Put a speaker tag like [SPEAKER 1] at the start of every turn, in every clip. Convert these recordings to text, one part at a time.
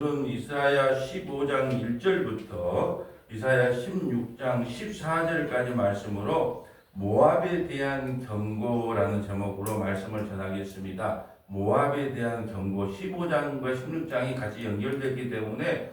[SPEAKER 1] 이사야 15장 1절부터 이사야 16장 14절까지 말씀으로 모압에 대한 경고라는 제목으로 말씀을 전하겠습니다. 모압에 대한 경고 15장과 16장이 같이 연결되기 때문에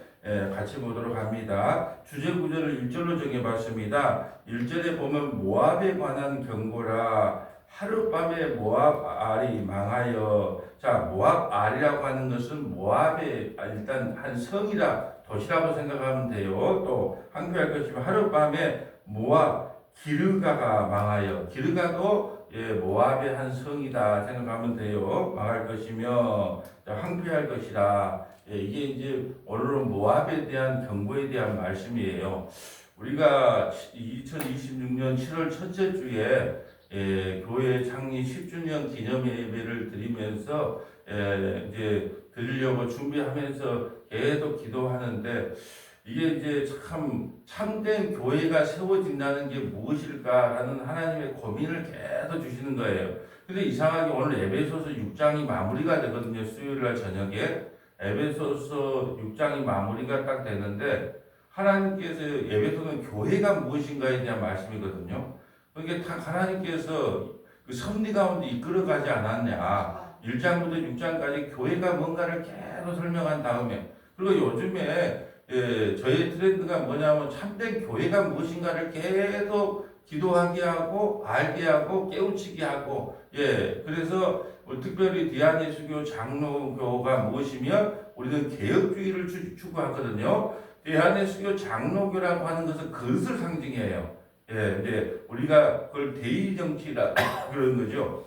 [SPEAKER 1] 같이 보도록 합니다. 주제 구절을 1절로 정해봤습니다. 1절에 보면 모압에 관한 경고라. 하룻밤에 모압 알이 망하여. 자, 모압 알이라고 하는 것은 모압의 일단 한 성이라 도시라고 생각하면 돼요. 또 항표할 것이면 하룻밤에 모압 기르가가 망하여. 기르가도 모압의 한 성이다 생각하면 돼요. 망할 것이며 항표할 것이라. 이게 이제 오늘은 모압에 대한 경고에 대한 말씀이에요. 우리가 2026년 7월 첫째 주에 교회 창립 10주년 기념 예배를 드리면서 이제 드리려고 준비하면서 계속 기도하는데, 이게 이제 참된 교회가 세워진다는 게 무엇일까라는 하나님의 고민을 계속 주시는 거예요. 근데 이상하게 오늘 에베소서 6장이 마무리가 되거든요. 수요일날 저녁에 에베소서 6장이 마무리가 딱 되는데, 하나님께서 에베소는 교회가 무엇인가에 대한 말씀이거든요. 그러니까 하나님께서 그 섭리 가운데 이끌어가지 않았냐. 1장부터 6장까지 교회가 뭔가를 계속 설명한 다음에, 그리고 요즘에 저의 트렌드가 뭐냐면 참된 교회가 무엇인가를 계속 기도하게 하고 알게 하고 깨우치게 하고, 그래서 특별히 디아니수교 장로교가 무엇이면 우리는 개혁주의를 추구하거든요. 디아니수교 장로교라고 하는 것은 그것을 상징해요. 우리가 그걸 대의정치라 그런 거죠.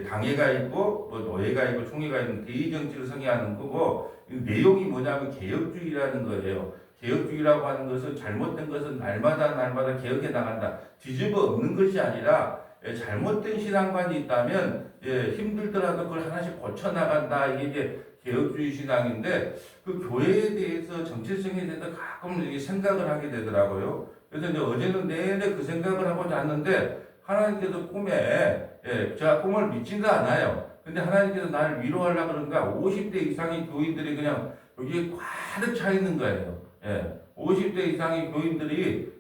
[SPEAKER 1] 당회가 있고 뭐 노예가 있고 총회가 있는 대의정치를 성행하는 거고, 내용이 뭐냐면 개혁주의라는 거예요. 개혁주의라고 하는 것은 잘못된 것은 날마다 개혁해 나간다. 뒤집어 엎는 것이 아니라 잘못된 신앙관이 있다면 힘들더라도 그걸 하나씩 고쳐 나간다. 이게 개혁주의 신앙인데, 그 교회에 대해서 정체성에 대해서 가끔 이렇게 생각을 하게 되더라고요. 그래서 이제 어제는 내내 그 생각을 하고 잤는데, 하나님께서 꿈에, 제가 꿈을 믿지도 않아요. 근데 하나님께서 나를 위로하려고 그러니까 50대 이상의 교인들이 그냥 여기에 가득 차 있는 거예요. 50대 이상의 교인들이,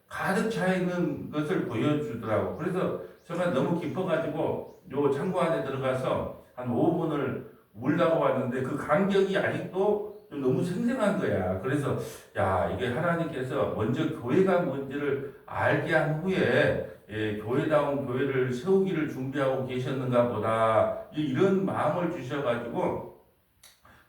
[SPEAKER 1] 가득 차 있는 것을 보여주더라고. 그래서 제가 너무 깊어가지고 요 창고 안에 들어가서 한 5분을 울다가 왔는데, 그 감격이 아직도 너무 생생한 거야. 그래서 이게 하나님께서 먼저 교회가 뭔지를 알게 한 후에 교회다운 교회를 세우기를 준비하고 계셨는가 보다, 이런 마음을 주셔가지고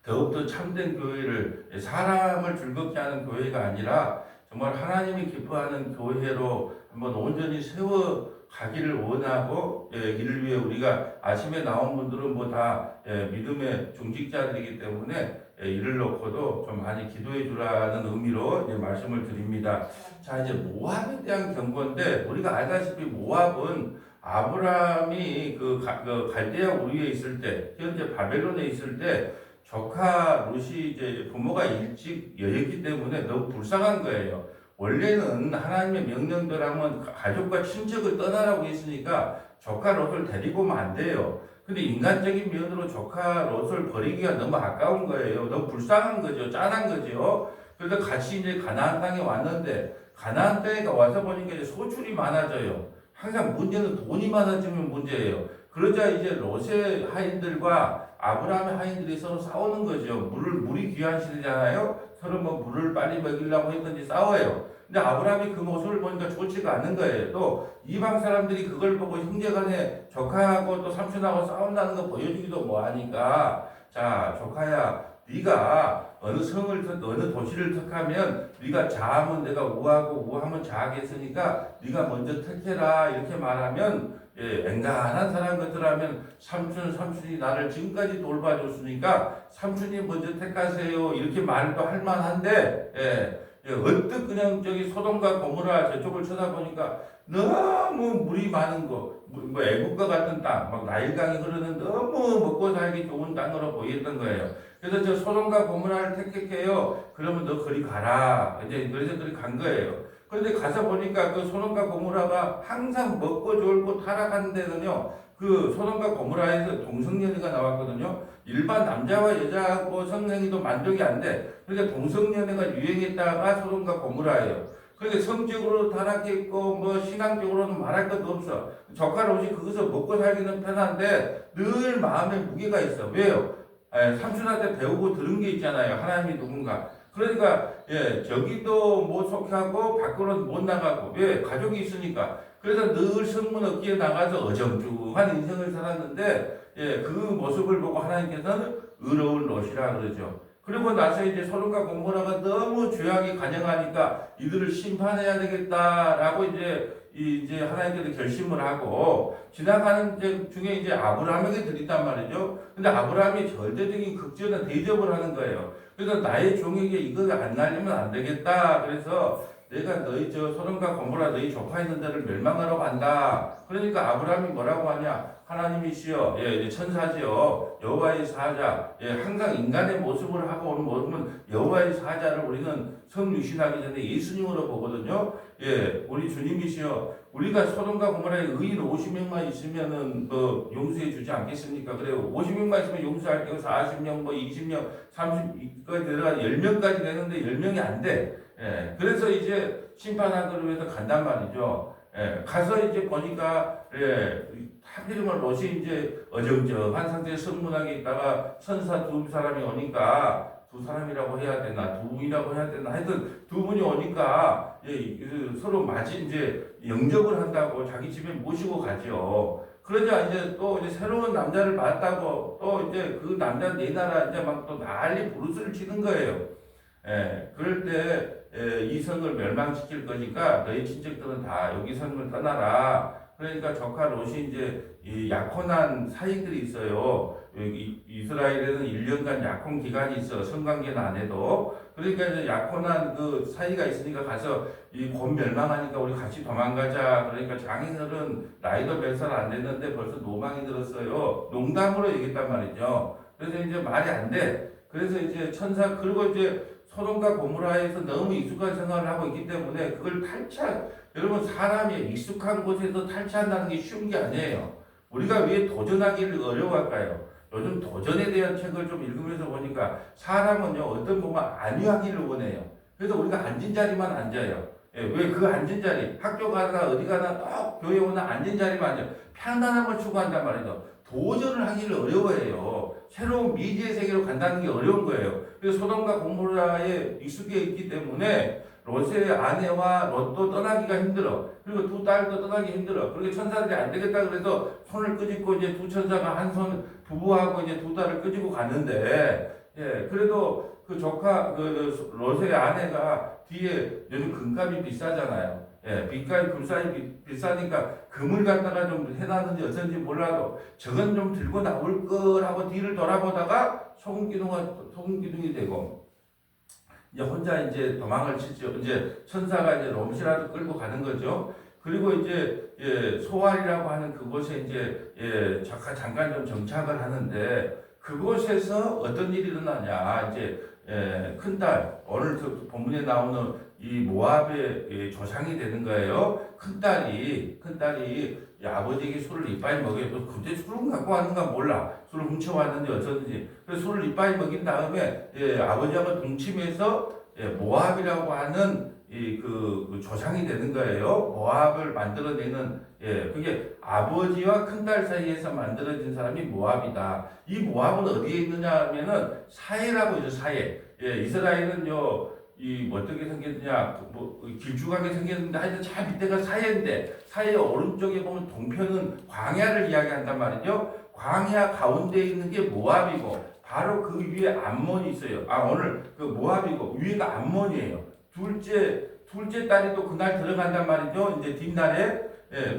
[SPEAKER 1] 더욱더 참된 교회를, 사람을 즐겁게 하는 교회가 아니라 정말 하나님이 기뻐하는 교회로 한번 온전히 세워 가기를 원하고, 이를 위해 우리가 아침에 나온 분들은 뭐 다 믿음의 중직자들이기 때문에 이를 놓고도 좀 많이 기도해 주라는 의미로 말씀을 드립니다. 자, 이제 모압에 대한 경고인데, 우리가 알다시피 모압은 아브라함이 그 갈대아 우르에 있을 때, 현재 바벨론에 있을 때 조카 롯이 이제 부모가 일찍 여였기 때문에 너무 불쌍한 거예요. 원래는 하나님의 명령대로 하면 가족과 친척을 떠나라고 했으니까 조카 롯을 데리고 오면 안 돼요. 근데 인간적인 면으로 조카 롯을 버리기가 너무 아까운 거예요. 너무 불쌍한 거죠. 짠한 거죠. 그래서 같이 이제 가나안 땅에 왔는데, 가나안 땅에 와서 보니까 이제 소출이 많아져요. 항상 문제는 돈이 많아지면 문제예요. 그러자 이제 롯의 하인들과 아브라함의 하인들이 서로 싸우는 거죠. 물이 귀한 시대잖아요. 서로 뭐 물을 빨리 먹이려고 했는지 싸워요. 근데 아브라함이 그 모습을 보니까 좋지가 않은 거예요. 또 이방 사람들이 그걸 보고 형제간에 조카하고 또 삼촌하고 싸운다는 거 보여주기도 뭐하니까, 자, 조카야, 네가 어느 도시를 택하면, 네가 자하면 내가 우하고 우하면 자하겠으니까 네가 먼저 택해라, 이렇게 말하면, 앵간한 사람 같으라면 삼촌이 나를 지금까지 돌봐줬으니까 삼촌이 먼저 택하세요, 이렇게 말도 할 만한데, 언뜻 그냥 저기 소돔과 고모라 저쪽을 쳐다보니까 너무 물이 많은 거, 뭐 애국과 같은 땅, 막 나일강이 흐르는 너무 먹고 살기 좋은 땅으로 보였던 거예요. 그래서 저 소돔과 고모라를 택할게요. 그러면 너 그리 가라. 이제 그래서 그리 간 거예요. 그런데 가서 보니까 그 소돔과 고모라가 항상 먹고 졸고 타락하는 데는요, 그 소돔과 고모라에서 동성연애가 나왔거든요. 일반 남자와 여자하고 성행위도 만족이 안 돼. 그러니까 동성연애가 유행했다가 소돔과 고모라예요. 그러니까 성적으로 타락했고 뭐 신앙적으로는 말할 것도 없어. 조카 롯이 거기서 먹고 살기는 편한데 늘 마음에 무게가 있어. 왜요? 삼촌한테 배우고 들은 게 있잖아요. 하나님이 누군가. 그러니까 저기도 못 속하고 밖으로 못 나가고 왜 가족이 있으니까. 그래서 늘 성문 어깨에 나가서 어정쩡한 인생을 살았는데 그 모습을 보고 하나님께서는 의로운 롯이라 그러죠. 그리고 나서 이제 소돔과 고모라가 너무 죄악이 간영하니까 이들을 심판해야 되겠다라고 이제 하나님께서 결심을 하고 지나가는 중에 이제 아브라함에게 드린단 말이죠. 근데 아브라함이 절대적인 극진한 대접을 하는 거예요. 그래서 나의 종에게 이거가 안 날리면 안 되겠다. 그래서 내가 너희 소돔과 고모라 너희 조카 있는 데를 멸망하러 간다. 그러니까 아브라함이 뭐라고 하냐? 하나님이시여, 천사지요, 여호와의 사자, 항상 인간의 모습을 하고 오는 모습은 여호와의 사자를 우리는 성유신하기 전에 예수님으로 보거든요. 우리 주님이시여, 우리가 소돔과 고모라에 의인 50명만 있으면은 용서해 주지 않겠습니까? 그래요. 50명만 있으면 용서할 때고 40명, 20명, 30까지 내려가 10명까지 되는데 10명이 안 돼. 그래서 이제 심판하기 위해서 간단 말이죠. 가서 이제 보니까 하필이면 롯이 이제 어정쩡한 상태에 성문하게 있다가 천사 두 사람이 오니까 두 사람이라고 해야 되나 두 분이라고 해야 되나 하여튼 두 분이 오니까 서로 마치 이제 영접을 한다고 자기 집에 모시고 가죠. 그러자 이제 또 이제 새로운 남자를 봤다고 또 이제 그 남자 네 나라 이제 막 또 난리 부르스를 치는 거예요. 그럴 때 이 성을 멸망시킬 거니까 너희 친척들은 다 여기 성을 떠나라. 그러니까 조카 롯이 이제 이 약혼한 사이들이 있어요. 이스라엘에는 1년간 약혼 기간이 있어. 성관계는 안 해도. 그러니까 이제 약혼한 그 사이가 있으니까 가서 이 곧 멸망하니까 우리 같이 도망가자. 그러니까 장인어른 나이도 몇 살 안 됐는데 벌써 노망이 들었어요. 농담으로 얘기했단 말이죠. 그래서 이제 말이 안 돼. 그래서 이제 그리고 이제 소돔과 고모라에서 너무 익숙한 생활을 하고 있기 때문에 그걸 여러분 사람이 익숙한 곳에서 탈취한다는 게 쉬운 게 아니에요. 우리가 왜 도전하기를 어려워할까요? 요즘 도전에 대한 책을 좀 읽으면서 보니까 사람은요 어떤 보면 안위하기를 원해요. 그래서 우리가 앉은 자리만 앉아요. 왜 그 앉은 자리 학교 가거나 어디 가나 딱 교회 오나 앉은 자리만 앉아요. 편안함을 추구한단 말이죠. 도전을 하기를 어려워해요. 새로운 미지의 세계로 간다는 게 어려운 거예요. 그래서 소돔과 고모라에 익숙해 있기 때문에 롯의 아내와 롯도 떠나기가 힘들어. 그리고 두 딸도 떠나기 힘들어. 그리고 천사들이 안 되겠다 그래서 손을 끄집고 이제 두 천사가 한 손 부부하고 이제 두 딸을 끄집고 갔는데, 그래도 그 조카 롯의 아내가 뒤에 요즘 금값이 비싸잖아요. 금값이 비싸니까 금을 갖다가 좀 해놨는지 어쩐지 몰라도 저건 좀 들고 나올 걸 하고 뒤를 돌아보다가 소금기둥이 되고 이제 혼자 이제 도망을 치죠. 이제 천사가 이제 롯이라도 끌고 가는 거죠. 그리고 이제 소알이라고 하는 그곳에 이제 잠깐 좀 정착을 하는데 그곳에서 어떤 일이 일어나냐 이제 큰딸 오늘 본문에 나오는 이 모압의 조상이 되는 거예요. 큰딸이 아버지에게 술을 이빠이 먹여도 그때 술을 갖고 왔는가 몰라. 술을 훔쳐왔는지 어쩌든지. 그래서 술을 이빠이 먹인 다음에 아버지하고 동침해서 모압이라고 하는 그 조상이 되는 거예요. 모압을 만들어내는 그게 아버지와 큰딸 사이에서 만들어진 사람이 모압이다. 이 모압은 어디에 있느냐 하면은 사해라고 있죠. 사해. 이스라엘은요. 어떻게 생겼느냐, 길쭉하게 생겼는데, 하여튼 저 밑에가 사해인데, 사해 오른쪽에 보면 동편은 광야를 이야기한단 말이죠. 광야 가운데 있는 게 모압이고, 바로 그 위에 암몬이 있어요. 오늘 그 모압이고, 위에가 암몬이에요. 둘째 딸이 또 그날 들어간단 말이죠. 이제 뒷날에,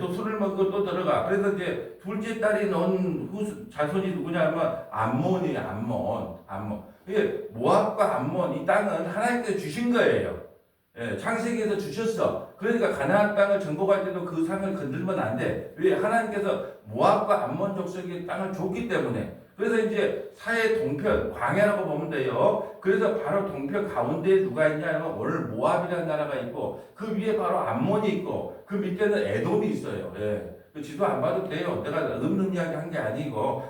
[SPEAKER 1] 또 술을 먹고 또 들어가. 그래서 이제 둘째 딸이 낳은 자손이 누구냐 하면 암몬이에요. 암몬. 이게 모압과 암몬 이 땅은 하나님께서 주신 거예요. 창세기에서 주셨어. 그러니까 가나안 땅을 정복할 때도 그 상을 건들면 안 돼. 왜? 하나님께서 모압과 암몬 족속의 땅을 줬기 때문에. 그래서 이제 사해 동편 광야라고 보면 돼요. 그래서 바로 동편 가운데에 누가 있냐면 오늘 모압이라는 나라가 있고 그 위에 바로 암몬이 있고 그 밑에는 에돔이 있어요. 그 지도 안 봐도 돼요. 내가 없는 이야기 한 게 아니고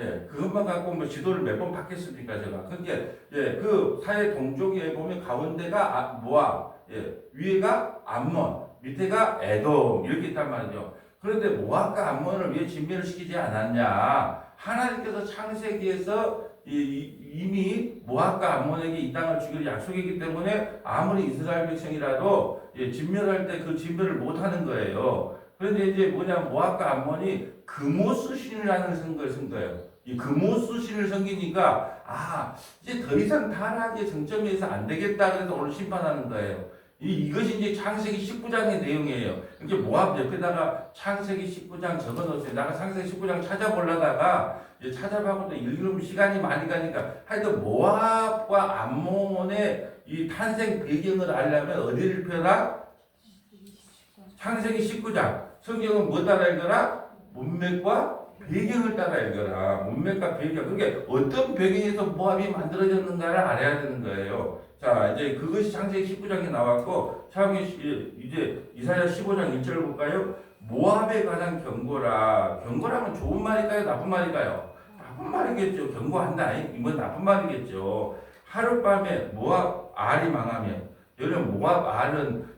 [SPEAKER 1] 예, 그것만 갖고 뭐 지도를 몇 번 받겠습니까, 제가. 그게, 예, 그 사회 동족에 보면 가운데가 모압, 예, 위에가 암몬, 밑에가 에돔, 이렇게 있단 말이죠. 그런데 모압과 암몬을 왜 진멸을 시키지 않았냐? 하나님께서 창세기에서 이미 모압과 암몬에게 이 땅을 주기로 약속했기 때문에 아무리 이스라엘 백성이라도 예, 진멸할 때 그 진멸을 못 하는 거예요. 그런데 이제 모압과 암몬이 그모스 신이라는 선거를 쓴 거예요. 이 그모스 신을 섬기니까 이제 더 이상 타락의 정점에서 안 되겠다 그래서 오늘 심판하는 거예요. 이것이 이제 창세기 19장의 내용이에요. 이제 모압 옆에다가 창세기 19장 적어놓으세요. 내가 창세기 19장 찾아보려다가 찾아봐도 읽으면 시간이 많이 가니까 하여튼 모압과 암몬의 이 탄생 배경을 알려면 어디를 펴라? 창세기 19장. 성경은 뭐 따라 읽어라? 문맥과 배경을 따라 읽어라. 문맥과 배경. 그게 어떤 배경에서 모압이 만들어졌는가를 알아야 되는 거예요. 자, 이제 그것이 창세기 19장에 나왔고, 이제 이사야 15장 1절을 볼까요? 모압에 관한 경고라. 경고라면 좋은 말일까요? 나쁜 말일까요? 나쁜 말이겠죠. 경고한다. 이건 나쁜 말이겠죠. 하룻밤에 모압 알이 망하면, 여러분 모압 알은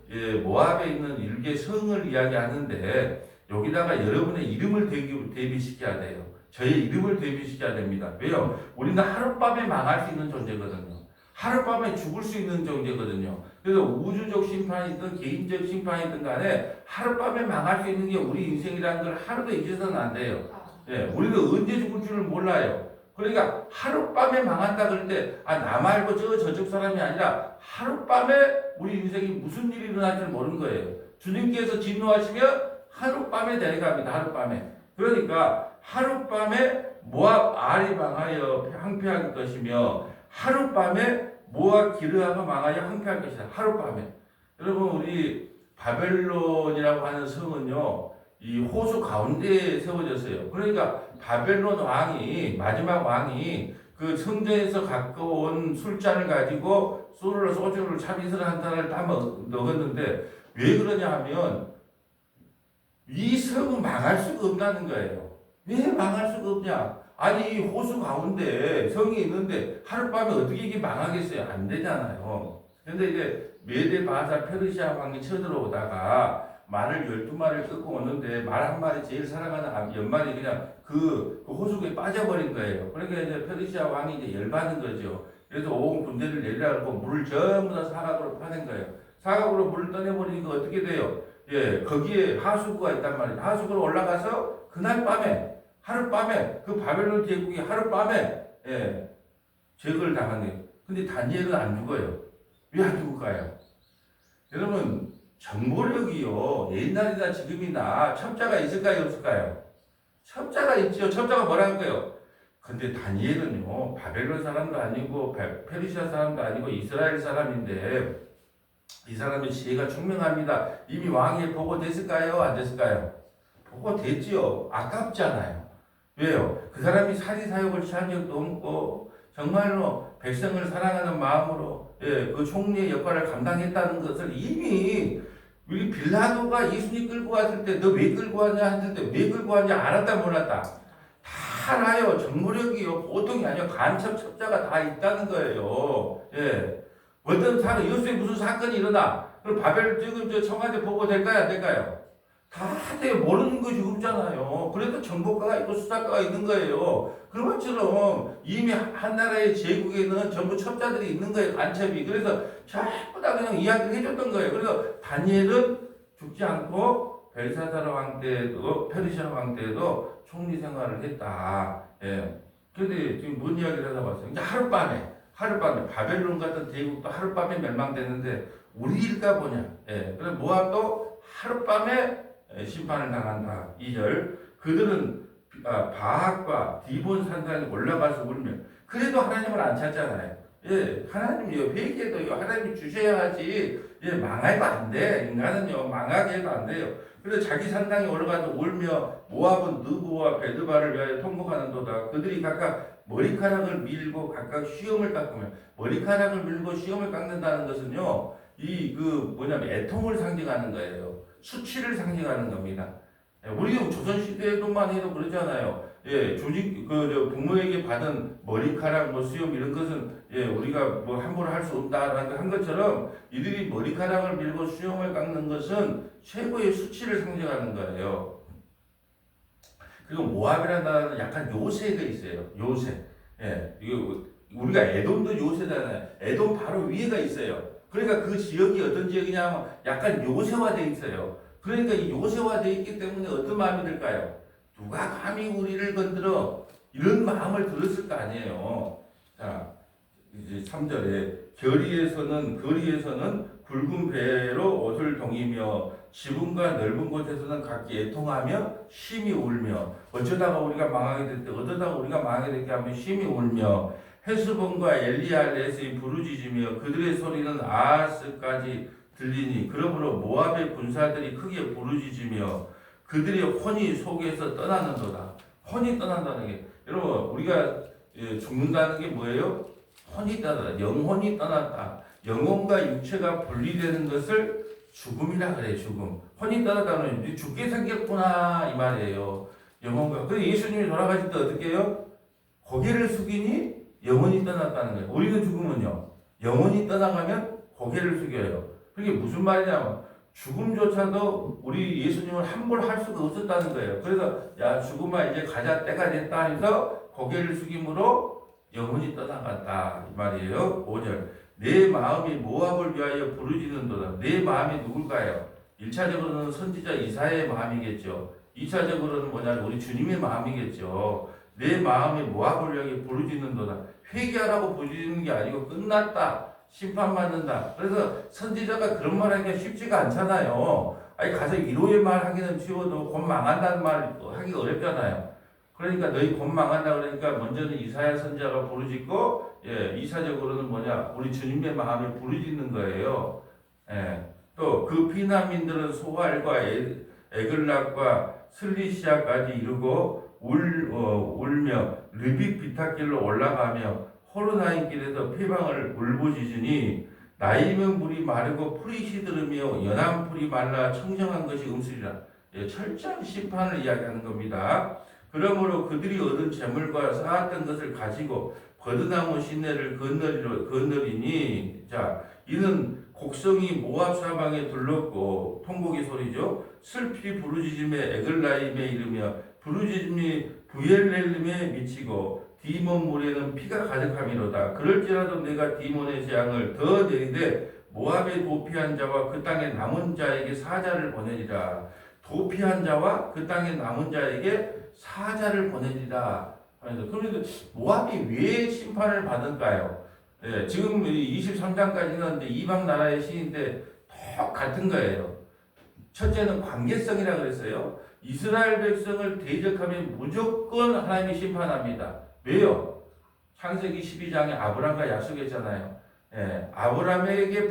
[SPEAKER 1] 모압에 있는 일개 성을 이야기하는데 여기다가 여러분의 이름을 대비시켜야 돼요. 저의 이름을 대비시켜야 됩니다. 왜요? 우리는 하룻밤에 망할 수 있는 존재거든요. 하룻밤에 죽을 수 있는 존재거든요. 그래서 우주적 심판이든 개인적 심판이든 간에 하룻밤에 망할 수 있는 게 우리 인생이라는 걸 하루도 잊어서는 안 돼요. 예, 우리는 언제 죽을 줄을 몰라요. 그러니까 하룻밤에 망한다 그럴 때 나 말고 저쪽 사람이 아니라 하룻밤에 우리 인생이 무슨 일이 일어날지 모르는 거예요. 주님께서 진노하시면 하룻밤에 내려갑니다. 하룻밤에. 그러니까 하룻밤에 모압 알이 망하여 황폐할 것이며 하룻밤에 모압 기르아가 망하여 황폐할 것이다. 하룻밤에. 여러분 우리 바벨론이라고 하는 성은요. 이 호수 가운데에 세워졌어요. 그러니까 바벨론 왕이 마지막 왕이 그 성전에서 갖고 온 술잔을 가지고 소주를 참이슬 한 잔을 다 먹었는데 왜 그러냐 하면 이 성은 망할 수가 없다는 거예요. 왜 망할 수가 없냐? 아니 호수 가운데 성이 있는데 하룻밤에 어떻게 이게 망하겠어요? 안 되잖아요. 그런데 이제 메데 바사 페르시아 왕이 쳐들어오다가 말을 12마리를 끌고 오는데 말 한 마리 제일 사랑하는 연말이 그냥 그 호수에 빠져버린 거예요. 그러니까 이제 페르시아 왕이 이제 열받은 거죠. 그래서 온 군대를 내리라 그러고 물을 전부 다 사각으로 파낸 거예요. 사각으로 물을 떠내버리니까 어떻게 돼요? 예, 거기에 하수구가 있단 말이에요. 하수구로 올라가서 그날 밤에 하룻밤에 그 바벨론 제국이 하룻밤에 제거를 당하네요. 근데 다니엘은 안 죽어요. 왜 안 죽을까요? 여러분 정보력이요 옛날이나 지금이나 첩자가 있을까요 없을까요? 첩자가 있죠. 첩자가 뭐라고요? 근데 다니엘은요 바벨론 사람도 아니고 페르시아 사람도 아니고 이스라엘 사람인데 이 사람의 지혜가 총명합니다. 이미 왕이 보고됐을까요? 안 됐을까요? 보고됐지요. 아깝잖아요. 왜요? 그 사람이 사리사욕을 취한 적도 없고 정말로 백성을 사랑하는 마음으로 그 총리의 역할을 감당했다는 것을 이미 우리 빌라도가 예수님 끌고 왔을 때 너 왜 끌고 왔냐 했을 때 왜 끌고 왔냐 알았다 몰랐다 다 알아요. 정보력이요 보통이 아니요 간첩첩자가 다 있다는 거예요. 어떤 사람 요새 무슨 사건이 일어나 그럼 바벨 지금 저 청와대 보고 될까요 안 될까요? 다 돼요. 모르는 것이 없잖아요. 그래도 정보가가 있고 수사가가 있는 거예요. 그런 것처럼 이미 한 나라의 제국에는 전부 첩자들이 있는 거예요. 간첩이. 그래서 전부 다 그냥 이야기를 해줬던 거예요. 그래서 다니엘은 죽지 않고 벨사사르 왕 때도 페르시아 왕 때도 총리 생활을 했다. 그런데 지금 뭔 이야기를 하다 봤어요. 이제 하룻밤에 바벨론 같은 대국도 하룻밤에 멸망됐는데 우리 일까 보냐. 그래서 모압도 하룻밤에 심판을 당한다. 2절 그들은 바악과 디본 산단에 올라가서 울며 그래도 하나님을 안 찾잖아요. 하나님이요 회개도요 하나님이 주셔야 하지 망해도 안 돼. 인간은요 망하게 해도 안 돼요. 그래서 자기 산당에 올라가서 울며 모압은 느보와 베드바를 위하여 통곡하는도다. 그들이 각각 머리카락을 밀고 각각 시험을 깎으며 머리카락을 밀고 시험을 깎는다는 것은요 애통을 상징하는 거예요. 수치를 상징하는 겁니다. 우리 조선시대에도만 해도 그러잖아요. 예, 조직 부모에게 받은 머리카락 뭐 수염 이런 것은 예, 우리가 뭐 함부로 할 수 없다라는 한 것처럼 이들이 머리카락을 밀고 수염을 깎는 것은 최고의 수치를 상징하는 거예요. 그리고 모압이라는 나라는 약간 요새가 있어요. 요새. 예, 이거 우리가 에돔도 요새잖아요. 에돔 바로 위에가 있어요. 그러니까 그 지역이 어떤 지역이냐면 약간 요새화되어 있어요. 그러니까 이 요새화되어 있기 때문에 어떤 마음이 들까요? 누가 감히 우리를 건드려? 이런 마음을 들었을 거 아니에요. 자, 이제 3절에 거리에서는 굵은 배로 옷을 동이며 지붕과 넓은 곳에서는 각기 애통하며 심히 울며 어쩌다가 우리가 망하게 됐대 어쩌다가 우리가 망하게 됐게 하며 심히 울며 헤스본과 엘리알레스의 부르짖으며 그들의 소리는 아하스까지 들리니 그러므로 모압의 군사들이 크게 부르짖으며 그들의 혼이 속에서 떠나는도다. 혼이 떠난다는 게 여러분 우리가 죽는다는 게 뭐예요? 혼이 떠났다. 영혼이 떠났다. 영혼과 육체가 분리되는 것을 죽음이라 그래. 죽음. 혼이 떠났다는 죽게 생겼구나 이 말이에요. 영혼과. 그래서 예수님이 돌아가실 때 어떻게 해요? 고개를 숙이니 영혼이 떠났다는 거예요. 우리는 죽으면요. 영혼이 떠나가면 고개를 숙여요. 그게 무슨 말이냐면 죽음조차도 우리 예수님을 함부로 할 수가 없었다는 거예요. 그래서 야 죽음아 이제 가자 때가 됐다 해서 고개를 숙임으로 영혼이 떠나갔다 이 말이에요. 5절 내 마음이 모압을 위하여 부르짖는도다. 내 마음이 누굴까요? 1차적으로는 선지자 이사야의 마음이겠죠. 2차적으로는 뭐냐면 우리 주님의 마음이겠죠. 내 마음이 모압을 위하여 부르짖는도다. 회개하라고 부르짖는 게 아니고 끝났다. 심판받는다. 그래서 선지자가 그런 말 하기가 쉽지가 않잖아요. 아니 가서 위로의 말 하기는 쉬워도 곧 망한다는 말 하기가 어렵잖아요. 그러니까 너희 곧 망한다 그러니까 먼저는 이사야 선지자가 부르짖고 예, 2차적으로는 뭐냐 우리 주님의 마음을 부르짖는 거예요. 예, 또 그 피난민들은 소알과 에글락과 슬리시아까지 이르고 울며 르빅 비탈길로 올라가며 호르나임 길에서 폐방을 울부짖으니 나이면 물이 마르고 풀이 시들으며 연한 풀이 말라 청정한 것이 음수리라. 예, 철저한 심판을 이야기하는 겁니다. 그러므로 그들이 얻은 재물과 쌓았던 것을 가지고 버드나무 시내를 건너리니 자 이는 곡성이 모압 사방에 둘렀고 통곡의 소리죠. 슬피 부르짖음에 에글라임에 이르며 부르짖음이 부엘렐림에 미치고 디몬 물에는 피가 가득함이로다. 그럴지라도 내가 디몬의 재앙을 더 내리되 모압의 도피한 자와 그 땅에 남은 자에게 사자를 보내리라. 도피한 자와 그 땅에 남은 자에게 사자를 보내리라. 그런데 모압이 왜 심판을 받을까요? 예, 지금 23장까지는 이방 나라의 시인데 똑같은 거예요. 첫째는 관계성이라 그랬어요. 이스라엘 백성을 대적하면 무조건 하나님이 심판합니다. 왜요? 창세기 12장에 아브람과 약속했잖아요. 예, 아브람에게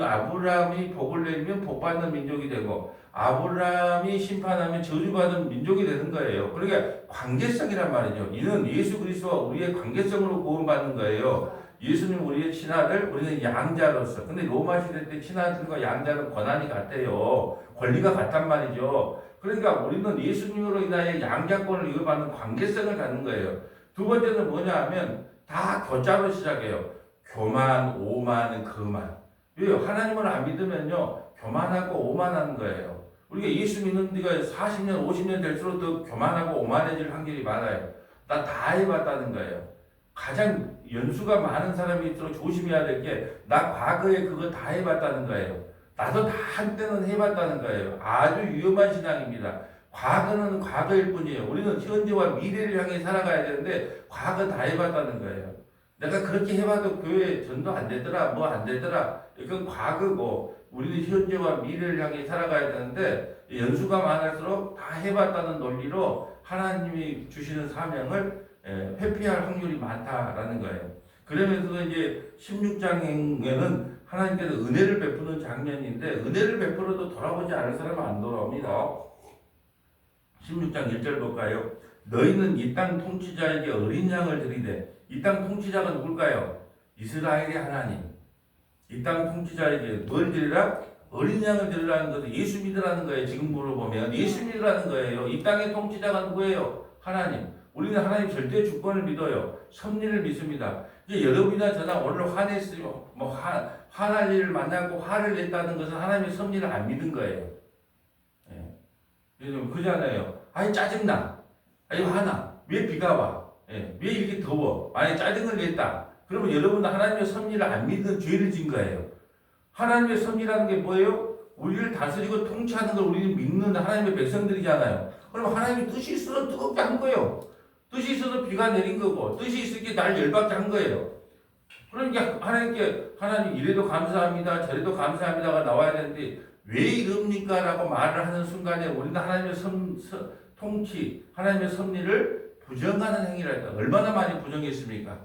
[SPEAKER 1] 아브람이 복을 내리면 복받는 민족이 되고 아브람이 심판하면 저주받은 민족이 되는 거예요. 그러니까 관계성이란 말이죠. 이는 예수 그리스도와 우리의 관계성으로 구원받는 거예요. 예수님 우리의 친아들, 우리는 양자로서. 근데 로마 시대 때 친아들과 양자는 권한이 같대요. 권리가 같단 말이죠. 그러니까 우리는 예수님으로 인하여 양자권을 이어받는 관계성을 갖는 거예요. 두 번째는 뭐냐 하면 다 교자로 시작해요. 교만, 오만, 거만. 왜요? 하나님을 안 믿으면요. 교만하고 오만하는 거예요. 우리가 예수 믿는 데가 40년, 50년 될수록 더 교만하고 오만해질 확률이 많아요. 나 다 해봤다는 거예요. 가장 연수가 많은 사람일수록 조심해야 될 게 나 과거에 그거 다 해봤다는 거예요. 나도 다 한때는 해봤다는 거예요. 아주 위험한 신앙입니다. 과거는 과거일 뿐이에요. 우리는 현재와 미래를 향해 살아가야 되는데 과거 다 해봤다는 거예요. 내가 그렇게 해봐도 교회 전도 안 되더라, 뭐 안 되더라. 이건 과거고 우리는 현재와 미래를 향해 살아가야 되는데 연수가 많을수록 다 해봤다는 논리로 하나님이 주시는 사명을 회피할 확률이 많다라는 거예요. 그러면서 이제 16장에는 하나님께서 은혜를 베푸는 장면인데 은혜를 베풀어도 돌아보지 않을 사람은 안 돌아옵니다. 16장 1절 볼까요? 너희는 이 땅 통치자에게 어린 양을 드리되 이 땅 통치자가 누굴까요? 이스라엘의 하나님. 이 땅 통치자에게 뭘 드리라? 어린 양을 드리라는 것은 예수 믿으라는 거예요. 지금 물어보면 예수 믿으라는 거예요. 이 땅의 통치자가 누구예요? 하나님. 우리는 하나님 절대 주권을 믿어요. 섭리를 믿습니다. 이제 여러분이나 저나 오늘 화냈으면 화날 일을 만나고 화를 냈다는 것은 하나님의 섭리를 안 믿은 거예요. 예. 그잖아요. 아니 짜증나. 아니 화나. 왜 비가 와? 예. 왜 이렇게 더워? 아니 짜증을 냈다. 그러면 여러분은 하나님의 섭리를 안 믿는 죄를 진 거예요. 하나님의 섭리라는 게 뭐예요? 우리를 다스리고 통치하는 걸 우리는 믿는 하나님의 백성들이잖아요. 그럼 하나님의 뜻이 있어서 뜨겁게 한 거예요. 뜻이 있어서 비가 내린 거고 뜻이 있었기에 날 열받게 한 거예요. 그러니까 하나님 이래도 감사합니다. 저래도 감사합니다가 나와야 되는데 왜 이럽니까? 라고 말을 하는 순간에 우리는 하나님의 통치, 하나님의 섭리를 부정하는 행위를 했다. 얼마나 많이 부정했습니까?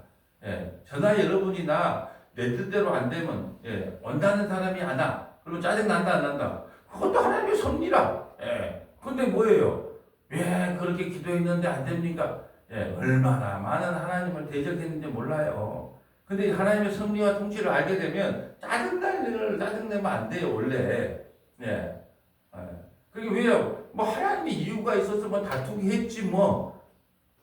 [SPEAKER 1] 예, 저나 여러분이나 내 뜻대로 안 되면 원하는 사람이 안 와. 그러면 짜증 난다 안 난다. 그것도 하나님의 섭리라. 예. 근데 뭐예요? 왜 그렇게 기도했는데 안 됩니까? 예, 얼마나 많은 하나님을 대적했는지 몰라요. 근데 하나님의 섭리와 통치를 알게 되면 짜증날 일을 짜증내면 안 돼요, 원래. 예. 그게 왜요? 하나님의 이유가 있어서 다투기 했지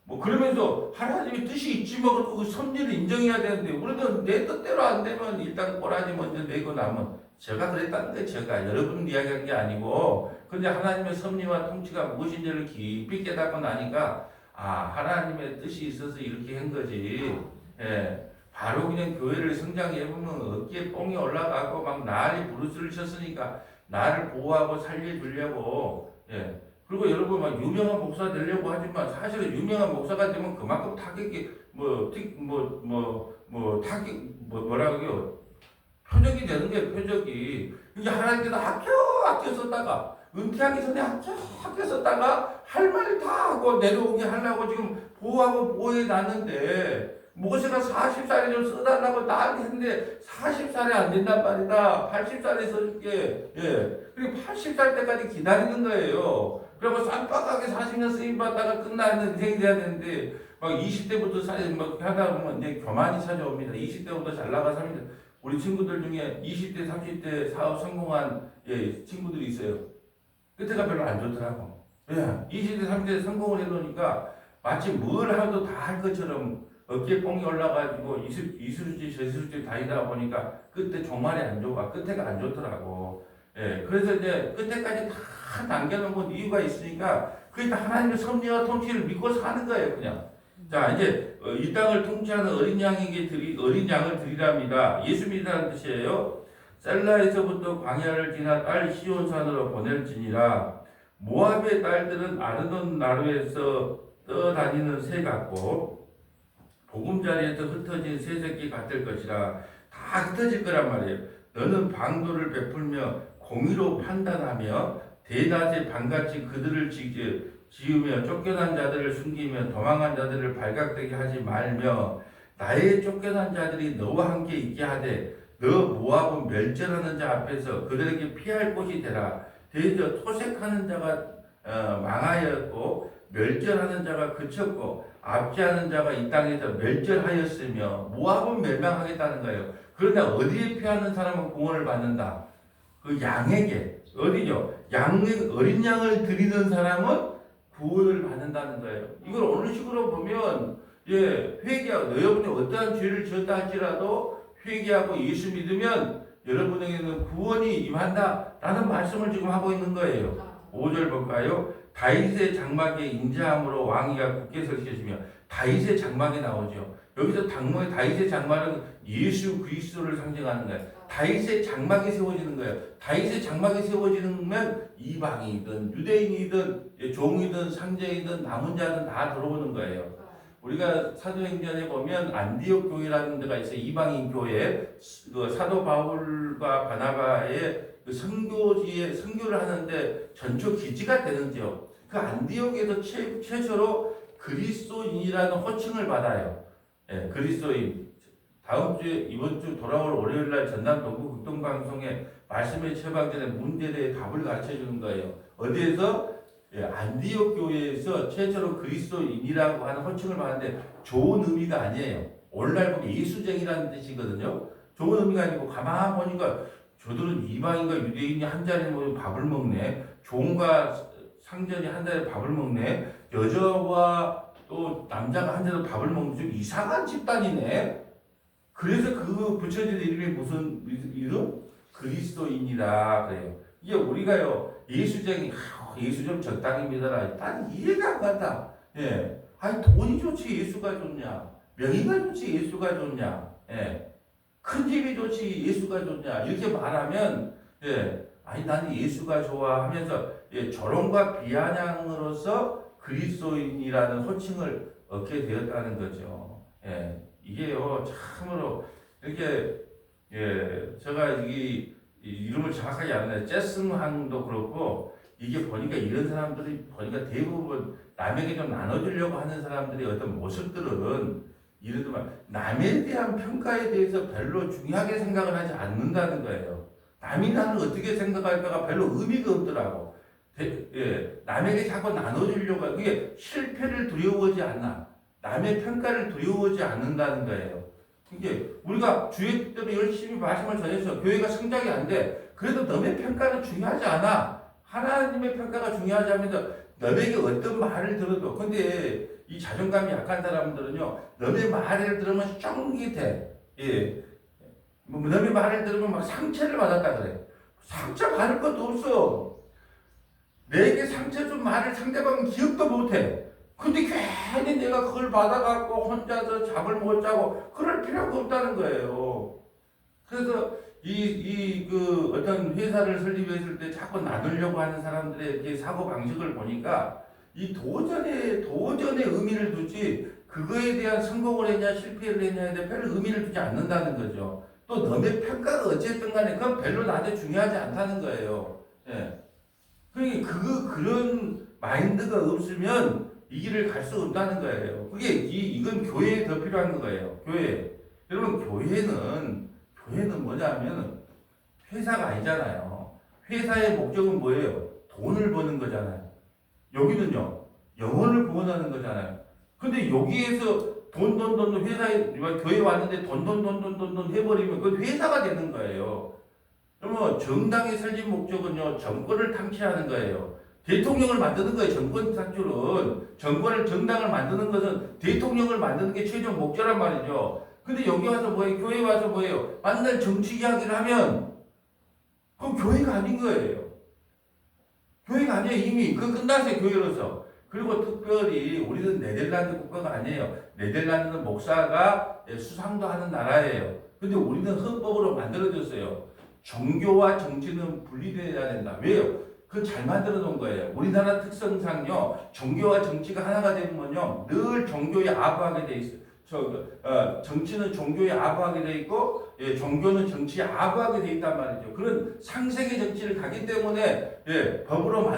[SPEAKER 1] 그러면서 하나님의 뜻이 있지 그 섭리를 인정해야 되는데 우리는 내 뜻대로 안 되면 일단 꼬라지 먼저 내고 나면 제가 그랬다는 거예요. 제가 여러분 이야기한 게 아니고 근데 하나님의 섭리와 통치가 무엇인지를 깊이 깨닫고 나니까 하나님의 뜻이 있어서 이렇게 한 거지. 예. 바로 그냥 교회를 성장해보면 어깨에 뽕이 올라가고 난리 부르스를 쳤으니까 나를 보호하고 살려주려고. 예. 그리고 여러분 유명한 목사 되려고 하지만 사실은 유명한 목사가 되면 그만큼 타격이 뭐라고요? 표적이 되는 게 표적이. 이제 하나님께서 아껴 썼다가 은퇴하기 전에 아껴 썼다가 할 말 다 하고 내려오게 하려고 지금 보호해 놨는데 모세가 40살에 좀 써달라고 난리 했는데 40살에 안 된단 말이다. 80살에 써줄게. 예. 그리고 80살 때까지 기다리는 거예요. 그리고 쌈박하게 40년 쓰임 받다가 끝나는 인생이 돼야 되는데 20대부터 하다 보면 이제 교만이 찾아옵니다. 20대부터 잘 나가서 합니다. 우리 친구들 중에 20대, 30대 사업 성공한 친구들이 있어요. 끝에가 별로 안 좋더라고. 예. 20대, 30대 성공을 해놓으니까 마치 뭘 하도 다 할 것처럼 어깨에 뽕이 올라가지고 이수루지 저수루지 다니다 보니까 끝에 종말이 안 좋아. 끝에가 안 좋더라고. 예. 그래서 이제 끝에까지 다 남겨놓은 이유가 있으니까 그게 다 하나님의 섭리와 통치를 믿고 사는 거예요, 그냥. 자, 이제 이 땅을 통치하는 어린 양을 드리랍니다. 예수 믿으라는 뜻이에요. 셀라에서부터 광야를 지나 딸 시온산으로 보낼지니라. 모압의 딸들은 아르논 나루에서 떠다니는 새 같고 보금자리에서 흩어진 새 새끼 같을 것이라. 다 흩어질 거란 말이에요. 너는 방도를 베풀며 공의로 판단하며 대낮에 밤같이 그들을 지으며 쫓겨난 자들을 숨기며 도망한 자들을 발각되게 하지 말며 나의 쫓겨난 자들이 너와 함께 있게 하되 너 모압은 멸절하는 자 앞에서 그들에게 피할 곳이 되라. 대저 토색하는 자가 망하였고 멸절하는 자가 그쳤고 압제하는 자가 이 땅에서 멸절하였으며 모압은 멸망하겠다는 거예요. 그러나 어디에 피하는 사람은 구원을 받는다. 그 양에게 어디죠? 어린 양을 드리는 사람은 구원을 받는다는 거예요. 이걸 어느 식으로 보면 회개하고 여러분이 어떠한 죄를 지었다 할지라도 회개하고 예수 믿으면 여러분에게는 구원이 임한다라는 말씀을 지금 하고 있는 거예요. 5절 볼까요? 다윗의 장막에 인자함으로 왕위가 굳게 설 것이며 다윗의 장막이 나오죠. 여기서 다윗의 장막은 예수 그리스도를 상징하는 거예요. 다윗의 장막이 세워지는 거예요. 다윗의 장막이 세워지면 이방이든 유대인이든 종이든 상제이든 남은 자든 다 들어오는 거예요. 우리가 사도행전에 보면 안디옥 교회라는 데가 있어요. 이방인 교회. 그 사도 바울과 바나바의 그 선교를 하는데 전초 기지가 되는 지역. 그 안디옥에서 최초로 그리스도인이라는 호칭을 받아요. 예, 그리스도인. 다음 주에 이번 주 돌아올 월요일 날 전남 동부 극동방송에 말씀에 처방전에 문제에 대해 답을 가르쳐 주는 거예요. 어디에서? 안디옥 교회에서 최초로 그리스도인이라고 하는 호칭을 받는데 좋은 의미가 아니에요. 오늘날 보면 예수쟁이라는 뜻이거든요. 좋은 의미가 아니고 가만 보니까 저들은 이방인과 유대인이 한 자리에 모여 밥을 먹네. 종과 상전이 한 자리에 밥을 먹네. 여자와 또 남자가 한자로 밥을 먹는 좀 이상한 집단이네. 그래서 그 붙여진 이름이 무슨 이름? 그리스도인이라 그래요. 이게 우리가요 예수쟁이 예수 좀 적당히 믿어라. 난 이해가 안 간다. 예, 아니 돈이 좋지 예수가 좋냐? 명의가 좋지 예수가 좋냐? 예, 큰 집이 좋지 예수가 좋냐? 이렇게 말하면 예, 아니 나는 예수가 좋아 하면서 예, 조롱과 비아냥으로서 그리스도인이라는 호칭을 얻게 되었다는 거죠. 예, 이게요 참으로 이렇게 예, 제가 이 이름을 정확하게 아는데 제스한도 그렇고 이게 보니까 이런 사람들이 보니까 대부분 남에게 좀 나눠주려고 하는 사람들의 어떤 모습들은 이런 남에 대한 평가에 대해서 별로 중요하게 생각을 하지 않는다는 거예요. 남이 나를 어떻게 생각할까가 별로 의미가 없더라고. 예, 남에게 자꾸 나눠주려고 하고 그게 실패를 두려워하지 않나. 남의 평가를 두려워하지 않는다는 거예요. 이게 우리가 주의 뜻대로 열심히 말씀을 전해서 교회가 성장이 안 돼. 그래도 남의 평가는 중요하지 않아. 하나님의 평가가 중요하자면서 너에게 어떤 말을 들어도 근데 이 자존감이 약한 사람들은요 너의 말을 들으면 쫑깃해. 예. 뭐 너의 말을 들으면 막 상처를 받았다 그래. 상처 받을 것도 없어. 내게 상처 준 말을 상대방은 기억도 못해. 근데 괜히 내가 그걸 받아갖고 혼자서 잠을 못 자고 그럴 필요가 없다는 거예요. 그래서 그 어떤 회사를 설립했을 때 자꾸 나누려고 하는 사람들의 이렇게 사고 방식을 보니까 이 도전에 의미를 두지 그거에 대한 성공을 했냐 실패를 했냐에 대해 별 의미를 두지 않는다는 거죠. 또 남의 평가가 어쨌든 간에 그건 별로 나한테 중요하지 않다는 거예요. 예. 그러니까 그런 마인드가 없으면 이 길을 갈 수 없다는 거예요. 그게 이건 교회에 더 필요한 거예요. 교회. 여러분 교회는 뭐냐면 회사가 아니잖아요. 회사의 목적은 뭐예요? 돈을 버는 거잖아요. 여기는요. 영혼을 구원하는 거잖아요. 근데 여기에서 돈 회사에 교회 왔는데 돈 해버리면 그건 회사가 되는 거예요. 그러면 정당의 설립 목적은요. 정권을 탕취하는 거예요. 대통령을 만드는 거예요. 정권 탕출은. 정당을 만드는 것은 대통령을 만드는 게 최종 목적란 말이죠. 근데 여기 와서 뭐예요? 교회 와서 뭐예요? 만날 정치 이야기를 하면 그건 교회가 아닌 거예요. 교회가 아니에요. 이미 그건 끝났어요. 교회로서. 그리고 특별히 우리는 네덜란드 국가가 아니에요. 네덜란드는 목사가 수상도 하는 나라예요. 근데 우리는 헌법으로 만들어졌어요. 종교와 정치는 분리되어야 된다. 왜요? 그건 잘 만들어 놓은 거예요. 우리나라 특성상요, 종교와 정치가 하나가 되면요, 늘 종교에 아부하게 돼 있어요. 정치는 종교에 아부하게 돼 있고, 예, 종교는 정치에 아부하게 돼 있단 말이죠. 그런 상생의 정치를 가기 때문에, 예, 법으로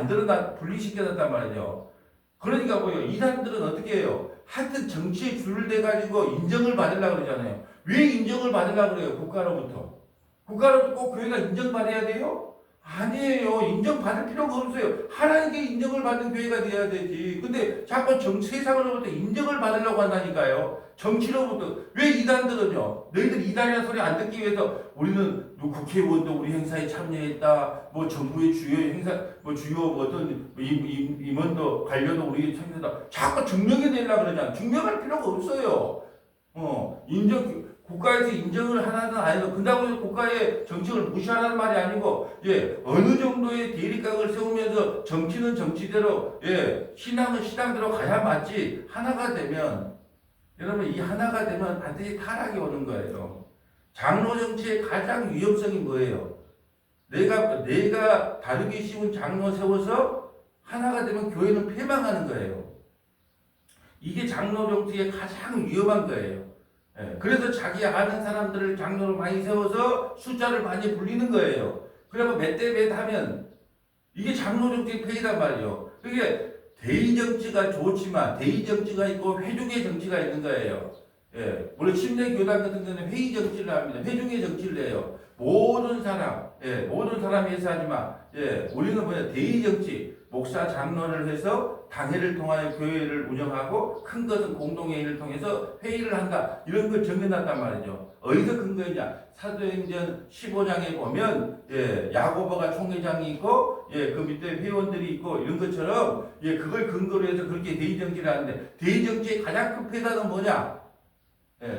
[SPEAKER 1] 분리시켜놨단 말이죠. 그러니까 뭐예요? 이단들은 어떻게 해요? 하여튼 정치에 줄을 대가지고 인정을 받으려고 그러잖아요. 왜 인정을 받으려고 그래요? 국가로부터. 국가로부터 꼭 교회가 인정받아야 돼요? 아니에요. 인정받을 필요가 없어요. 하나님께 인정을 받는 교회가 돼야 되지. 근데 자꾸 세상으로부터 인정을 받으려고 한다니까요. 정치로부터. 왜 이단들은요? 너희들 이단이라는 소리 안 듣기 위해서 우리는 국회의원도 우리 행사에 참여했다. 뭐 정부의 주요 행사, 뭐 주요 어떤 임원도 관료도 우리 참여했다. 자꾸 증명해 내려고 그러잖아. 증명할 필요가 없어요. 국가에서 인정을 하나는 아니고 그렇다고 해서 국가의 정책을 무시하라는 말이 아니고 예 어느 정도의 대립각을 세우면서 정치는 정치대로 예 신앙은 신앙대로 가야 맞지. 하나가 되면 여러분 이 하나가 되면 반드시 타락이 오는 거예요. 장로 정치의 가장 위험성이 뭐예요? 내가 다루기 쉬운 장로 세워서 하나가 되면 교회는 폐망하는 거예요. 이게 장로 정치의 가장 위험한 거예요. 그래서 자기 아는 사람들을 장로로 많이 세워서 숫자를 많이 불리는 거예요. 그래서 몇 대 몇 하면 이게 장로 정치의 폐이란 말이에요. 그게 대의 정치가 좋지만 대의 정치가 있고 회중의 정치가 있는 거예요. 우리 침례 교단 같은 경우는 회의 정치를 합니다. 회중의 정치를 해요. 모든 사람, 모든 사람이 해서 하지 마. 우리는 뭐야? 대의 정치, 목사 장로를 해서 당회를 통하여 교회를 운영하고 큰 것은 공동회의를 통해서 회의를 한다. 이런 걸 정해놨단 말이죠. 어디서 근거이냐? 사도행전 15장에 보면 야고보가 총회장이 있고 그 밑에 회원들이 있고 이런 것처럼 그걸 근거로 해서 그렇게 대의 정치를 하는데 대의 정치의 가장 큰 패단은 뭐냐?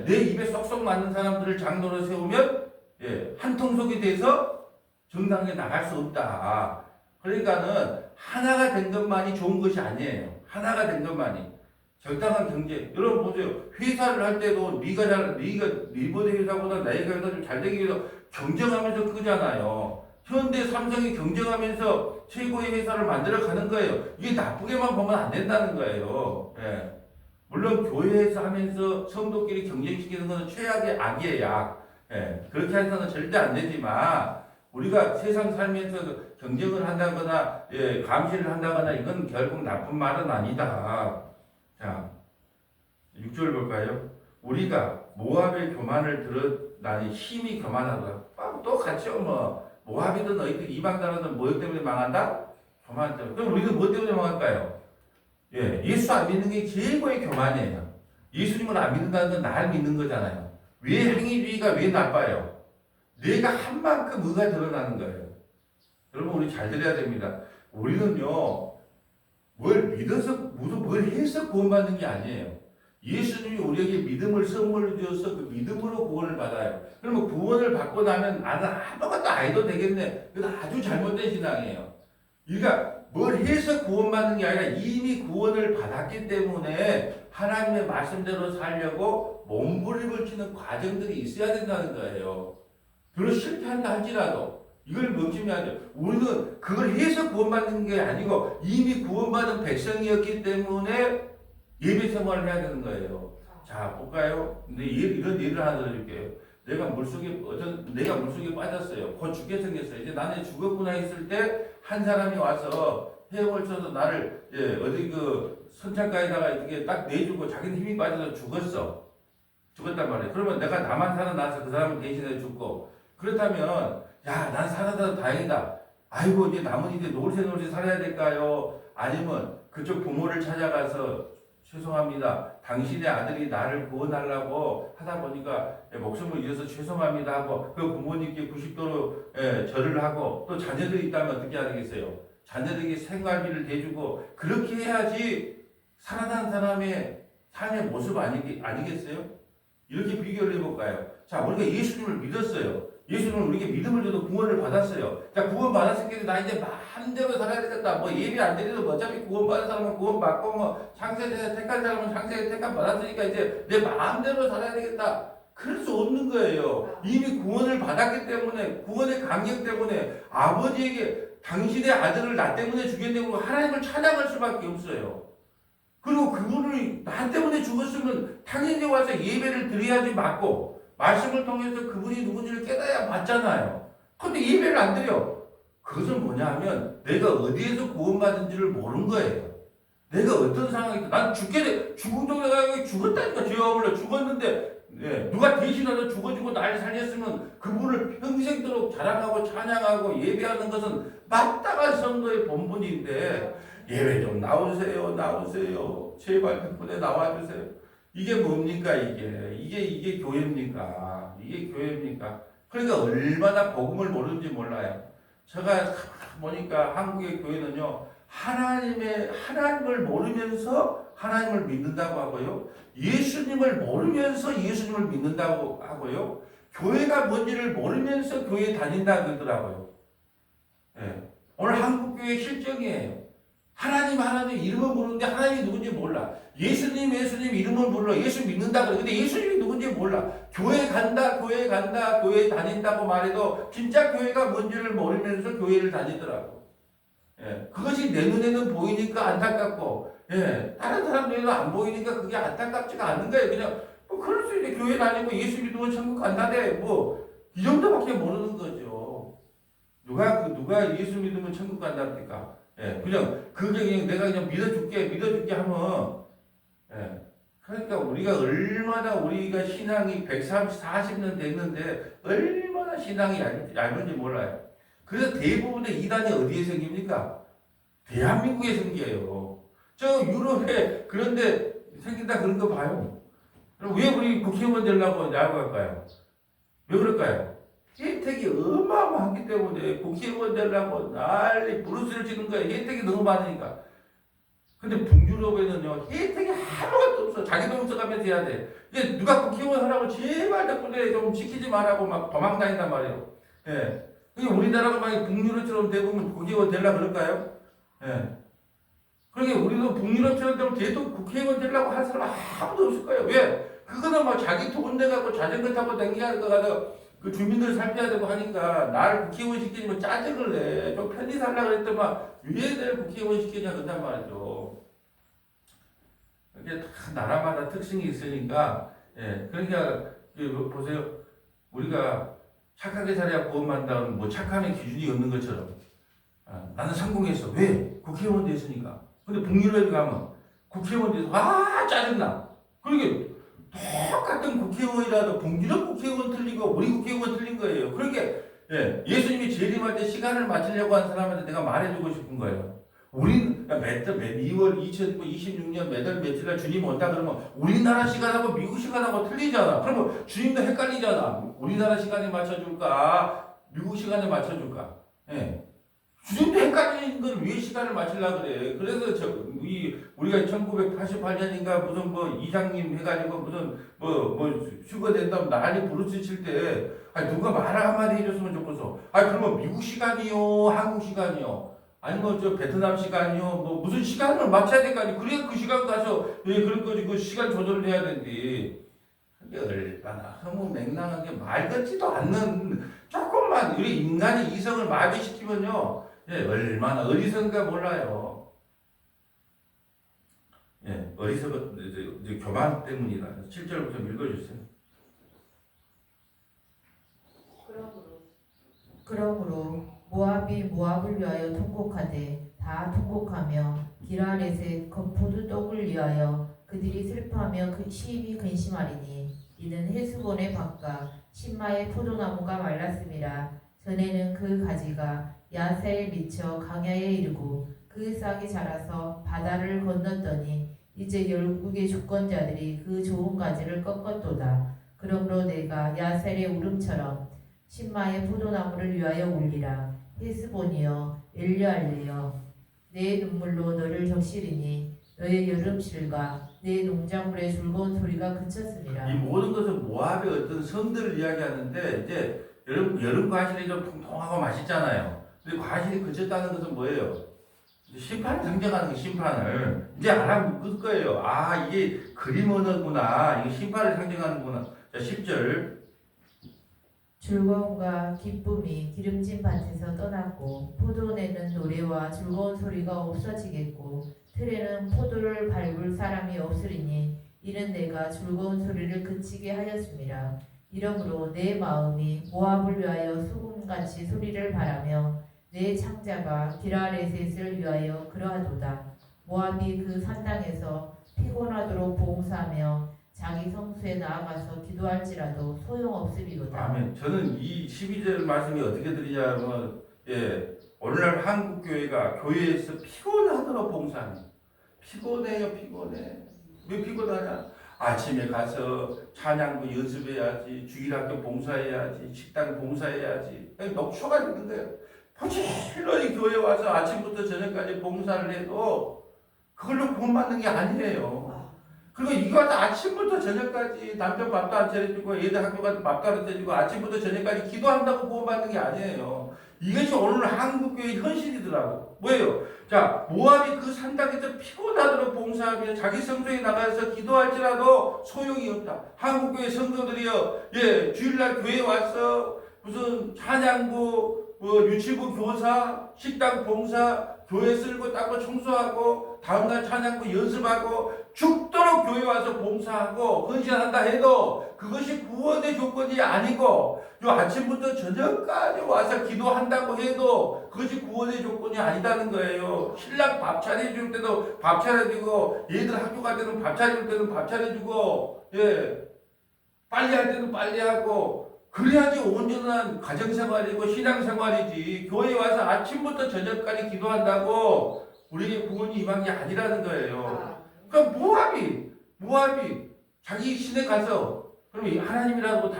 [SPEAKER 1] 내 입에 쏙쏙 맞는 사람들을 장로로 세우면 한 통속이 돼서 정당에 나갈 수 없다. 그러니까는 하나가 된 것만이 좋은 것이 아니에요. 하나가 된 것만이. 적당한 경제. 여러분 보세요. 회사를 할 때도 네가 네보다 회사보다 내가 회사 좀 잘 되기 위해서 경쟁하면서 크잖아요. 현대 삼성이 경쟁하면서 최고의 회사를 만들어 가는 거예요. 이게 나쁘게만 보면 안 된다는 거예요. 물론 교회에서 하면서 성도끼리 경쟁시키는 것은 최악의 악이에요. 악. 그렇게 해서는 절대 안 되지만 우리가 세상 살면서 경쟁을 한다거나 감시를 한다거나 이건 결국 나쁜 말은 아니다. 자, 6절 볼까요? 우리가 모압의 교만을 들었나니 힘이 교만하다. 또 같이요. 모압이든 너희들 이방 나라든 뭐 때문에 망한다? 교만 때문에. 그럼 우리는 뭐 때문에 망할까요? 예수 안 믿는 게 최고의 교만이에요. 예수님을 안 믿는다는 건 날 믿는 거잖아요. 왜 행위주의가 왜 나빠요? 내가 한 만큼 의가 드러나는 거예요. 여러분 우리 잘 들어야 됩니다. 우리는요 뭘 믿어서 무슨 뭘 해서 구원받는 게 아니에요. 예수님이 우리에게 믿음을 선물로 주어서 그 믿음으로 구원을 받아요. 그러면 구원을 받고 나면 나는 아무것도 아니도 되겠네. 그건 아주 잘못된 신앙이에요. 그러니까 뭘 해서 구원받는 게 아니라 이미 구원을 받았기 때문에 하나님의 말씀대로 살려고 몸부림을 치는 과정들이 있어야 된다는 거예요. 그걸 실패한다 할지라도 이걸 명심해야죠. 우리는 그걸 해서 구원받는 게 아니고 이미 구원받은 백성이었기 때문에 예배 생활을 해야 되는 거예요. 자, 볼까요? 근데 이런 예를 하나 들어줄게요. 내가 물속에 빠졌어요. 곧 죽게 생겼어요. 이제 나는 죽었구나 했을 때 한 사람이 와서 헤엄을 쳐서 나를 어디 그 선창가에다가 이렇게 딱 내주고 자기는 힘이 빠져서 죽었단 말이에요. 그러면 내가 나만 살아나서 그 사람을 대신해 죽고 그렇다면 야, 난 살아서 다행이다. 아이고 이제 남은 이제 놀새 살아야 될까요? 아니면 그쪽 부모를 찾아가서 죄송합니다. 당신의 아들이 나를 구원하려고 하다 보니까 목숨을 잃어서 죄송합니다 하고 그 부모님께 90도로 절을 하고 또 자녀들이 있다면 어떻게 해야 되겠어요? 자녀들에게 생활비를 대주고 그렇게 해야지 살아난 사람의 삶의 모습 아니겠어요? 이렇게 비교를 해볼까요? 자, 우리가 예수님을 믿었어요. 예수님은 우리에게 믿음을 줘도 구원을 받았어요. 자, 구원 받았을 때 나 이제 마음대로 살아야 되겠다. 뭐 예배 안 드려도 어차피 구원 받은 사람은 구원 받고 뭐 창세전에 택한 사람은 창세에 택한 받았으니까 이제 내 마음대로 살아야 되겠다. 그럴 수 없는 거예요. 이미 구원을 받았기 때문에 구원의 강력 때문에 아버지에게 당신의 아들을 나 때문에 주겠다고 하나님을 찬양할 수밖에 없어요. 그리고 그분을 나 때문에 죽었으면 당연히 와서 예배를 드려야지 맞고 말씀을 통해서 그분이 누군지를 깨달아야 맞잖아요. 근데 예배를 안 드려. 그것은 뭐냐 하면 내가 어디에서 구원받은지를 모르는 거예요. 내가 어떤 상황이 난 죽은 동네가 죽었다니까. 죄가 몰라 죽었는데 누가 대신해서 죽어주고 나를 살렸으면 그분을 평생도록 자랑하고 찬양하고 예배하는 것은 마땅한 성도의 본분인데 예배 좀 나오세요. 제발 덕분에 나와주세요. 이게 뭡니까 이게 교회입니까? 이게 교회입니까? 그러니까 얼마나 복음을 모르는지 몰라요. 제가 보니까 한국의 교회는요 하나님을 모르면서 하나님을 믿는다고 하고요, 예수님을 모르면서 예수님을 믿는다고 하고요, 교회가 뭔지를 모르면서 교회 다닌다 그러더라고요. 오늘 한국교회 실정이에요. 하나님 이름을 모르는데 하나님이 누군지 몰라. 예수님 이름을 몰라. 예수 믿는다 그래. 근데 예수님이 누군지 몰라. 교회 간다, 교회 다닌다고 말해도 진짜 교회가 뭔지를 모르면서 교회를 다니더라고. 그것이 내 눈에는 보이니까 안타깝고, 다른 사람들에는 안 보이니까 그게 안타깝지가 않는 거예요. 그냥 그럴 수 있네. 교회 다니고 예수 믿으면 천국 간다네. 이 정도밖에 모르는 거죠. 누가 예수 믿으면 천국 간답니까? 그냥 내가 그냥 믿어줄게 하면 그러니까 우리가 신앙이 140년 됐는데 얼마나 신앙이 얇은지 몰라요. 그래서 대부분의 이단이 어디에 생깁니까? 대한민국에 생겨요. 저 유럽에 그런데 생긴다 그런 거 봐요. 그럼 왜 우리 국회의원 되려고 야구할까요? 왜 그럴까요? 혜택이 어마어마하기 때문에 국회의원 되려고 난리 부르스를 치는 거예요. 혜택이 너무 많으니까. 근데 북유럽에는요, 혜택이 하나도 없어. 자기 돈 써가면서 해야 돼. 이게 누가 국회의원 하라고 제발 덕분에 좀 시키지 말라고 막 도망다닌단 말이에요. 예. 그게 우리나라가 만약 북유럽처럼 되면 국회의원 되려고 그럴까요? 예. 그러니까 우리도 북유럽처럼 되면 대도 국회의원 되려고 할 사람 아무도 없을 거예요. 왜? 그거는 막 자기 돈 내갖고 자전거 타고 다니야 가서 그 주민들 살펴야 되고 하니까 나를 국회의원 시키면 짜증을 내. 좀 편히 살라 그랬더만 왜 내를 국회의원 시키냐 그런단 말이죠. 이게 다 나라마다 특징이 있으니까 예. 그러니까 보세요. 우리가 착하게 살아야 구원받는다는 뭐 착함의 기준이 없는 것처럼 나는 성공했어. 왜? 국회의원 됐으니까. 근데 북유럽에 가면 국회의원 돼서 짜증나. 그러게 똑같은 국회의원이라도 북유럽 국회의원 틀리고 우리 국회의원 틀린 거예요. 그러니까 예수님이 재림할 때 시간을 맞추려고 한 사람한테 내가 말해주고 싶은 거예요. 우린 2월 2026년 몇월 며칠날 주님 온다 그러면 우리나라 시간하고 미국 시간하고 틀리잖아. 그러면 주님도 헷갈리잖아. 우리나라 시간에 맞춰줄까? 미국 시간에 맞춰줄까? 예. 주님도 헷갈리는 건 왜 시간을 맞추려고 그래. 그래서 우리가 1988년인가 무슨 뭐 이장님 해가지고 무슨 휴가 된다면 난리 부르스 칠 때 누가 말 한마디 해줬으면 좋겠어. 그러면 미국 시간이요? 한국 시간이요? 아니면 저 베트남 시간이요? 뭐 무슨 시간을 맞춰야 될 거 아니에요? 그래야 그 시간 가서 그런 거지 그 시간 조절을 해야 되는데 그게 얼마나 허무맹랑하게 말 같지도 않는 조금만 우리 인간의 이성을 마비시키면요 얼마나 어리석은가 몰라요. 어리석은 이제 교만 때문이라. 7절부터 좀 읽어주세요.
[SPEAKER 2] 그러므로 모압이 모압을 위하여 통곡하되 다 통곡하며 기라렛의 겉포도떡을 위하여 그들이 슬퍼하며 심히 근심하리니 이는 헤스본의 밭과 신마의 포도나무가 말랐음이라. 전에는 그 가지가 야세에 미쳐 강야에 이르고 그 싹이 자라서 바다를 건넜더니 이제 열국의 주권자들이 그 좋은 가지를 꺾었도다. 그러므로 내가 야셀의 울음처럼 신마의 포도나무를 위하여 울리라. 헤스본이여 엘리알레여 내 눈물로 너를 적시리니 너의 여름실과 내 농작물의 즐거운 소리가 그쳤습니다.
[SPEAKER 1] 이 모든 것은 모압의 어떤 성들을 이야기하는데 이제 여름 과실이 좀 통통하고 맛있잖아요. 근데 과실이 그쳤다는 것은 뭐예요? 심판을 상징하는 거, 심판을 이제 알아볼 거예요. 이게 그림 언어구나. 이게 심판을 상징하는구나. 자, 10절.
[SPEAKER 2] 즐거움과 기쁨이 기름진 밭에서 떠났고 포도내는 노래와 즐거운 소리가 없어지겠고 틀에는 포도를 밟을 사람이 없으리니 이는 내가 즐거운 소리를 그치게 하였습니다. 이러므로 내 마음이 모압을 위하여 소금같이 소리를 바라며 내 창자가 기라레셋을 위하여 그러하도다. 모압이 그 산당에서 피곤하도록 봉사하며 자기 성수에 나아가서 기도할지라도 소용없으리로다.
[SPEAKER 1] 아멘. 저는 이 12절 말씀이 어떻게 들리냐면 오늘날 한국교회가 교회에서 피곤하도록 봉사합니다. 피곤해요. 피곤해. 왜 피곤하냐? 아침에 가서 찬양도 연습해야지, 주일학교 봉사해야지, 식당 봉사해야지. 녹초가 되는 거예요. 부지런히 교회 와서 아침부터 저녁까지 봉사를 해도 그걸로 구원받는 게 아니에요. 그리고 이거 아침부터 저녁까지 남편 밥도 안 차려주고 애들 학교 가서 밥 가르쳐주고 아침부터 저녁까지 기도한다고 구원받는 게 아니에요. 이것이 오늘 한국교회의 현실이더라고. 뭐예요? 자, 모압이 그 산당에서 피곤하도록 봉사하며 자기 성소에 나가서 기도할지라도 소용이 없다. 한국교회 성도들이요, 주일날 교회 와서 무슨 찬양부, 유치부 교사, 식당 봉사, 교회 쓸고 닦고 청소하고 다음날 찬양부 연습하고 죽도록 교회 와서 봉사하고 헌신한다 해도 그것이 구원의 조건이 아니고 요 아침부터 저녁까지 와서 기도한다고 해도 그것이 구원의 조건이 아니다는 거예요. 신랑 밥 차려줄 때도 밥 차려주고 얘들 학교 갈 때는 밥 차려줄 때는 밥 차려주고 빨리 할 때는 빨리 하고 그래야지 온전한 가정생활이고 신앙생활이지. 교회 와서 아침부터 저녁까지 기도한다고 우리의 구원이 임한 게 아니라는 거예요. 그러니까 모압이 자기 신에 가서 그럼 하나님이라고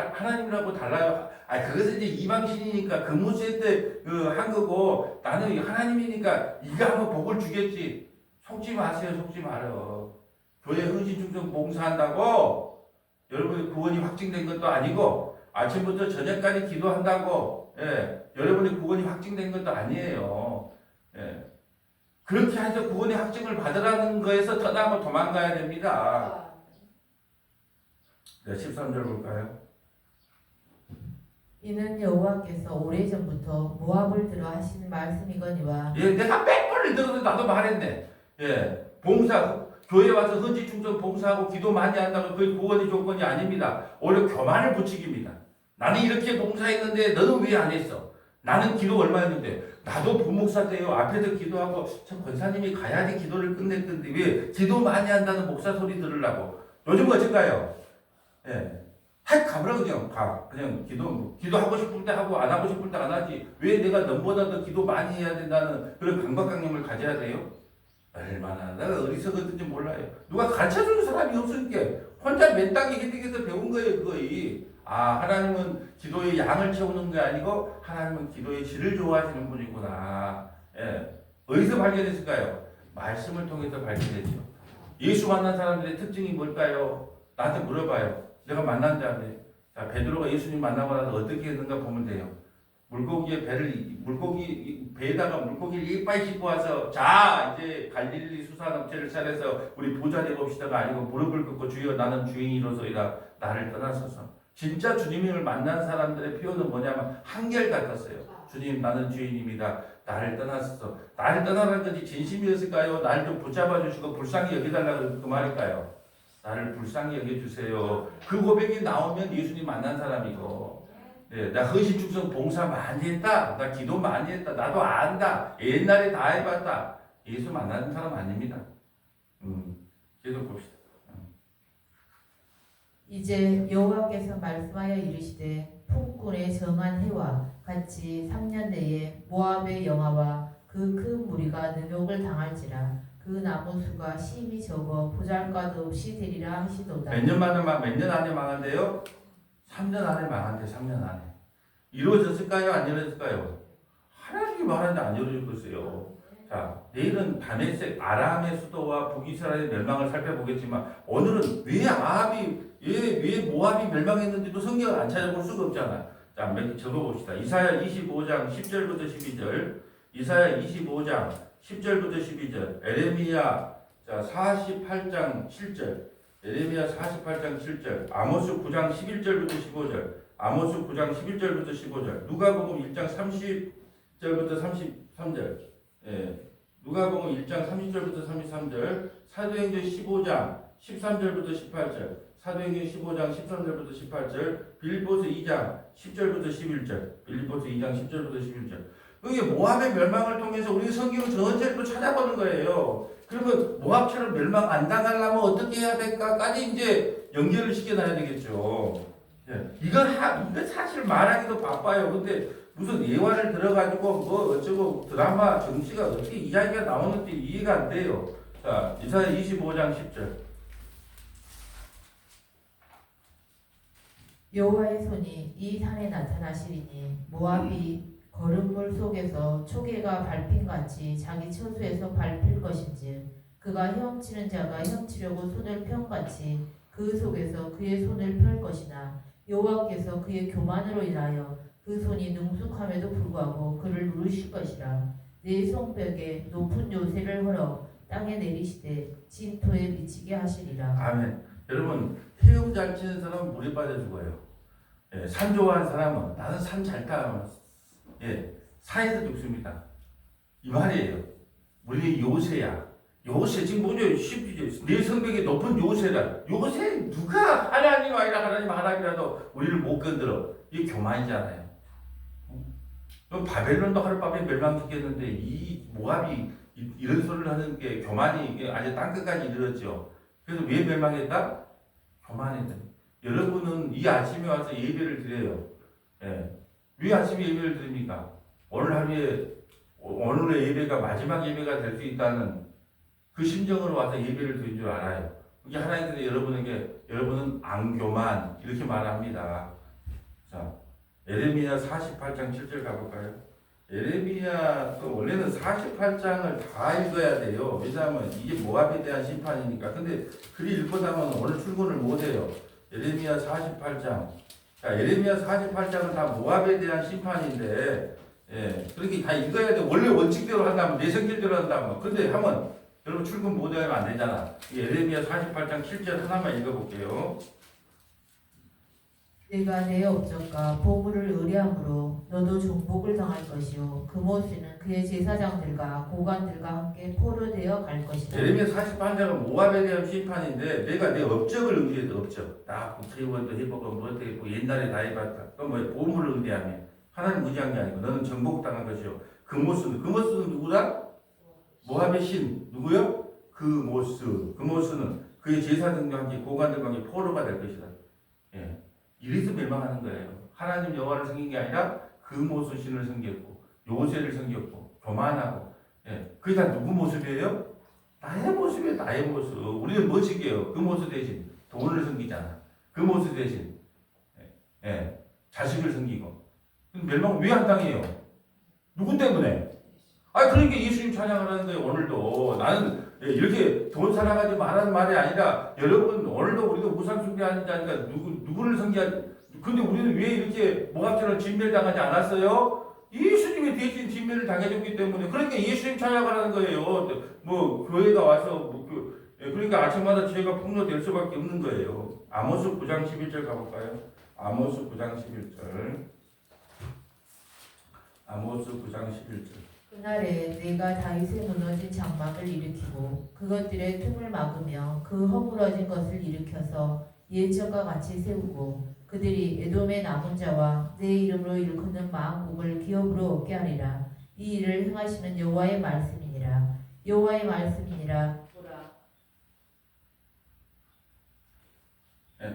[SPEAKER 1] 달라요. 그것은 이제 이방신이니까 근무세 때 한 거고 나는 하나님이니까 이가 한번 복을 주겠지. 속지 마세요. 속지 말어. 교회 헌신 충성 봉사한다고 여러분의 구원이 확증된 것도 아니고 아침부터 저녁까지 기도한다고 여러분의 구원이 확증된 것도 아니에요. 그렇게 해서 구원의 확증을 받으라는 거에서 떠나고 도망가야 됩니다. 13절 볼까요?
[SPEAKER 2] 이는 여호와께서 오래전부터 모압을 들어 하신 말씀이거니와
[SPEAKER 1] 내가 몇 번을 들어도 나도 말했네. 봉사 교회 와서 헌지 충성 봉사하고 기도 많이 한다고 그게 구원의 조건이 아닙니다. 오히려 교만을 부추깁니다. 나는 이렇게 봉사했는데 너는 왜 안 했어? 나는 기도 얼마 했는데 나도 부목사 때요 앞에서 기도하고 저 권사님이 가야지 기도를 끝낼 건데 왜 기도 많이 한다는 목사 소리 들으려고. 요즘 어쩔까요? 가버려 그냥 기도하고 싶을 때 하고 안 하고 싶을 때 안 하지. 왜 내가 너보다 더 기도 많이 해야 된다는 그런 강박관념을 가져야 돼요? 얼마나 내가 어리석었는지 몰라요. 누가 가르쳐주는 사람이 없으니까 혼자 맨땅에 헤딩해서 배운 거예요. 거의. 하나님은 기도의 양을 채우는 게 아니고 하나님은 기도의 질을 좋아하시는 분이구나. 어디서 발견했을까요? 말씀을 통해서 발견했죠. 예수 만난 사람들의 특징이 뭘까요? 나한테 물어봐요. 내가 만난 자인데 베드로가 예수님 만나고 나서 어떻게 했는가 보면 돼요. 배에다가 물고기를 이빨 싣고 와서 자 이제 갈릴리 수산업체를 차려서 우리 부자 되봅시다가 아니고 무릎을 꿇고 주여 나는 주인이로소이다 나를 떠나소서. 진짜 주님을 만난 사람들의 표현은 뭐냐면 한결같았어요. 주님 나는 주인입니다. 나를 떠나소서. 나를 떠나라는 것이 진심이었을까요? 나를 좀 붙잡아 주시고 불쌍히 여기달라는 그 말일까요? 나를 불쌍히 여겨주세요. 그 고백이 나오면 예수님 만난 사람이고 나 헌신 충성 봉사 많이 했다. 나 기도 많이 했다. 나도 안다. 옛날에 다 해봤다. 예수 만나는 사람 아닙니다. 계속 봅시다.
[SPEAKER 2] 이제 여호와께서 말씀하여 이르시되 풍군의 정한 해와 같이 3년 내에 모압의 영아와 그 큰 무리가 능욕을 당할지라 그 나무 수가 심히 적어 보잘것도 없이 되리라 하시도다. 몇 년
[SPEAKER 1] 안에 망한대요? 3년 안에 망한대. 3년 안에. 이루어졌을까요? 안 이루어졌을까요? 하나님이 말하는데 안 이루어질 것이에요. 자, 내일은 다메섹 아람의 수도와 북이스라엘의 멸망을 살펴보겠지만 오늘은 왜 모압이 멸망했는지도 성경을 안 찾아볼 수가 없잖아요. 자, 몇 개 적어봅시다. 이사야 25장 10절부터 12절, 이사야 25장 10절부터 12절, 에레미야 48장 7절, 에레미야 48장 7절, 아모스 9장 11절부터 15절, 아모스 9장 11절부터 15절, 누가복음 1장 30절부터 33절, 누가복음 1장 30절부터 33절, 사도행전 15장 13절부터 18절, 사도행전 15장 13절부터 18절, 빌립보서 2장 10절부터 11절, 빌립보서 2장 10절부터 11절. 이게 모압의 멸망을 통해서 우리 성경 전체를 또 찾아보는 거예요. 그러면 모압처럼 멸망 안 당하려면 어떻게 해야 될까까지 이제 연결을 시켜놔야 되겠죠. 이건 사실 말하기도 바빠요. 근데 무슨 예화를 들어가지고 뭐 어쩌고 드라마 정치가 어떻게 이야기가 나오는지 이해가 안 돼요. 자, 이사야 25장 10절.
[SPEAKER 2] 여호와의 손이 이 산에 나타나시리니 모압이 거름물 속에서 초계가 밟힌같이 자기 처소에서 밟힐 것인지 그가 헤엄치는 자가 헤엄치려고 손을 편같이 그 속에서 그의 손을 펼 것이나 여호와께서 그의 교만으로 인하여 그 손이 능숙함에도 불구하고 그를 누르실 것이라. 내 손뼉에 높은 요새를 헐어 땅에 내리시되 진토에 미치게 하시리라.
[SPEAKER 1] 아멘. 여러분 헤엄 잘 치는 사람은 물에 빠져 죽어요. 산 좋아하는 사람은 나는 산 잘 타. 산에서 죽습니다. 이 말이에요. 우리 요새야. 요새 지금 뭐죠? 내 성벽이 높은 요새라. 요새 누가 하나님 아니라 하나님이라도 우리를 못 건드려. 이게 교만이잖아요. 그럼 바벨론도 하룻밤에 멸망시켰는데 이 모압이 이런 소리를 하는 게 교만이 이게 아주 땅끝까지 이르렀죠. 그래서 왜 멸망했다? 교만했다. 여러분은 이 아침에 와서 예배를 드려요. 예. 왜 아침에 예배를 드립니까? 오늘 하루에 오늘의 예배가 마지막 예배가 될 수 있다는 그 심정으로 와서 예배를 드린 줄 알아요. 이게 하나님께서 여러분은 앙교만 이렇게 말합니다. 자, 에레미야 48장 7절 가볼까요? 에레미야 원래는 48장을 다 읽어야 돼요. 왜냐하면 이게 모압에 대한 심판이니까. 근데 글이 읽고다 보면 오늘 출근을 못해요. 에레미야 48장. 자, 에레미야 48장은 다 모압에 대한 심판인데, 예, 그렇게 다 읽어야 돼. 원래 원칙대로 한다면, 내 성질대로 한다면. 근데 하면 여러분 출근 못하면 안 되잖아. 이 에레미야 48장 7절 하나만 읽어볼게요.
[SPEAKER 2] 내가 내 업적과 보물을 의뢰함으로 너도 정복을 당할 것이요 그모스는 그의 제사장들과 고관들과 함께 포로되어 갈 것이다.
[SPEAKER 1] 에레미야 48장은 모압에 대한 심판인데 내가 내 업적을 의뢰해도 업적. 나 국회의원도 해보고 뭐도 해보고 옛날에 다 해봤다. 그럼 뭐 보물을 의뢰하며 하나님 의지한 게 아니고 너는 정복당한 것이요. 그모스는 누구다? 모압의 신 누구요? 그모스는 그의 제사장들과 함께 고관들과 함께 포로가 될 것이다. 예. 이래서 멸망하는 거예요. 하나님 여호와를 섬긴 게 아니라 그모스 신을 섬겼고 요새를 섬겼고 교만하고. 예. 그게 다 누구 모습이에요? 나의 모습이에요. 나의 모습. 우리는 뭐 지게요? 그 모습 대신 돈을 섬기잖아. 그 모습 대신 예. 자식을 섬기고. 멸망 왜 안 당해요? 누구 때문에? 그러니까 예수님 찬양하는 거예요. 오늘도 나는 이렇게 돈 사랑하지 말라는 말이 아니라 여러분 오늘도 우리도 우상 숭배하니까 누구를 섬기하지? 근데 우리는 왜 이렇게 모압처럼 진멸당하지 않았어요? 예수님이 대신 진멸을 당해줬기 때문에. 그러니까 예수님 찬양하라는 거예요. 뭐 교회가 와서 그러니까 아침마다 죄가 폭로될 수밖에 없는 거예요. 아모스 9장 11절 가볼까요? 아모스 9장 11절. 아모스 9장 11절.
[SPEAKER 2] 그날에 내가 다윗의 무너진 장막을 일으키고 그것들의 틈을 막으며 그 허물어진 것을 일으켜서 예전과 같이 세우고 그들이 에돔의 남은 자와 내 이름으로 일컫는 만국을 기업으로 얻게 하리라. 이 일을 행하시는 여호와의 말씀이니라. 여호와의 말씀이니라. 보라.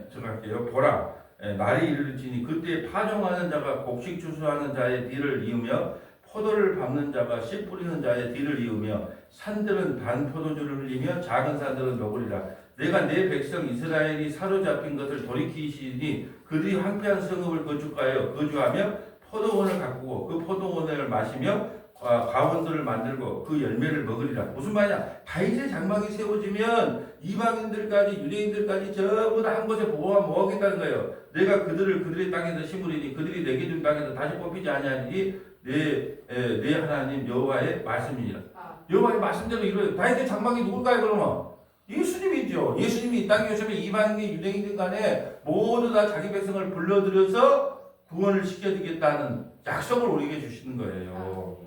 [SPEAKER 1] 들어갈게요. 보라. 날이 이르르지니 그때 파종하는 자가 곡식 추수하는 자의 뒤를 이으며 포도를 밟는 자가 씨 뿌리는 자의 뒤를 이으며 산들은 단 포도주를 흘리며 작은 산들은 녹으리라. 내가 내 백성 이스라엘이 사로잡힌 것을 돌이키시니 그들이 황폐한 성읍을 거주하며 포도원을 가꾸고 그 포도원을 마시며 가원들을 만들고 그 열매를 먹으리라. 무슨 말이야? 다윗의 장막이 세워지면 이방인들까지 유대인들까지 전부 다 한 곳에 모아겠다는 거예요. 내가 그들의 땅에서 심으리니 그들이 내게 준 땅에서 다시 뽑히지 아니하리니 내 하나님 여호와의 말씀이니라. 여호와의 말씀대로 이루어요. 다윗의 장막이 누굴까요 그러면? 예수님이죠. 예수님이 이 땅에 오시면 이방인 유대인들 간에 모두 다 자기 백성을 불러들여서 구원을 시켜주겠다는 약속을 우리에게 주시는 거예요.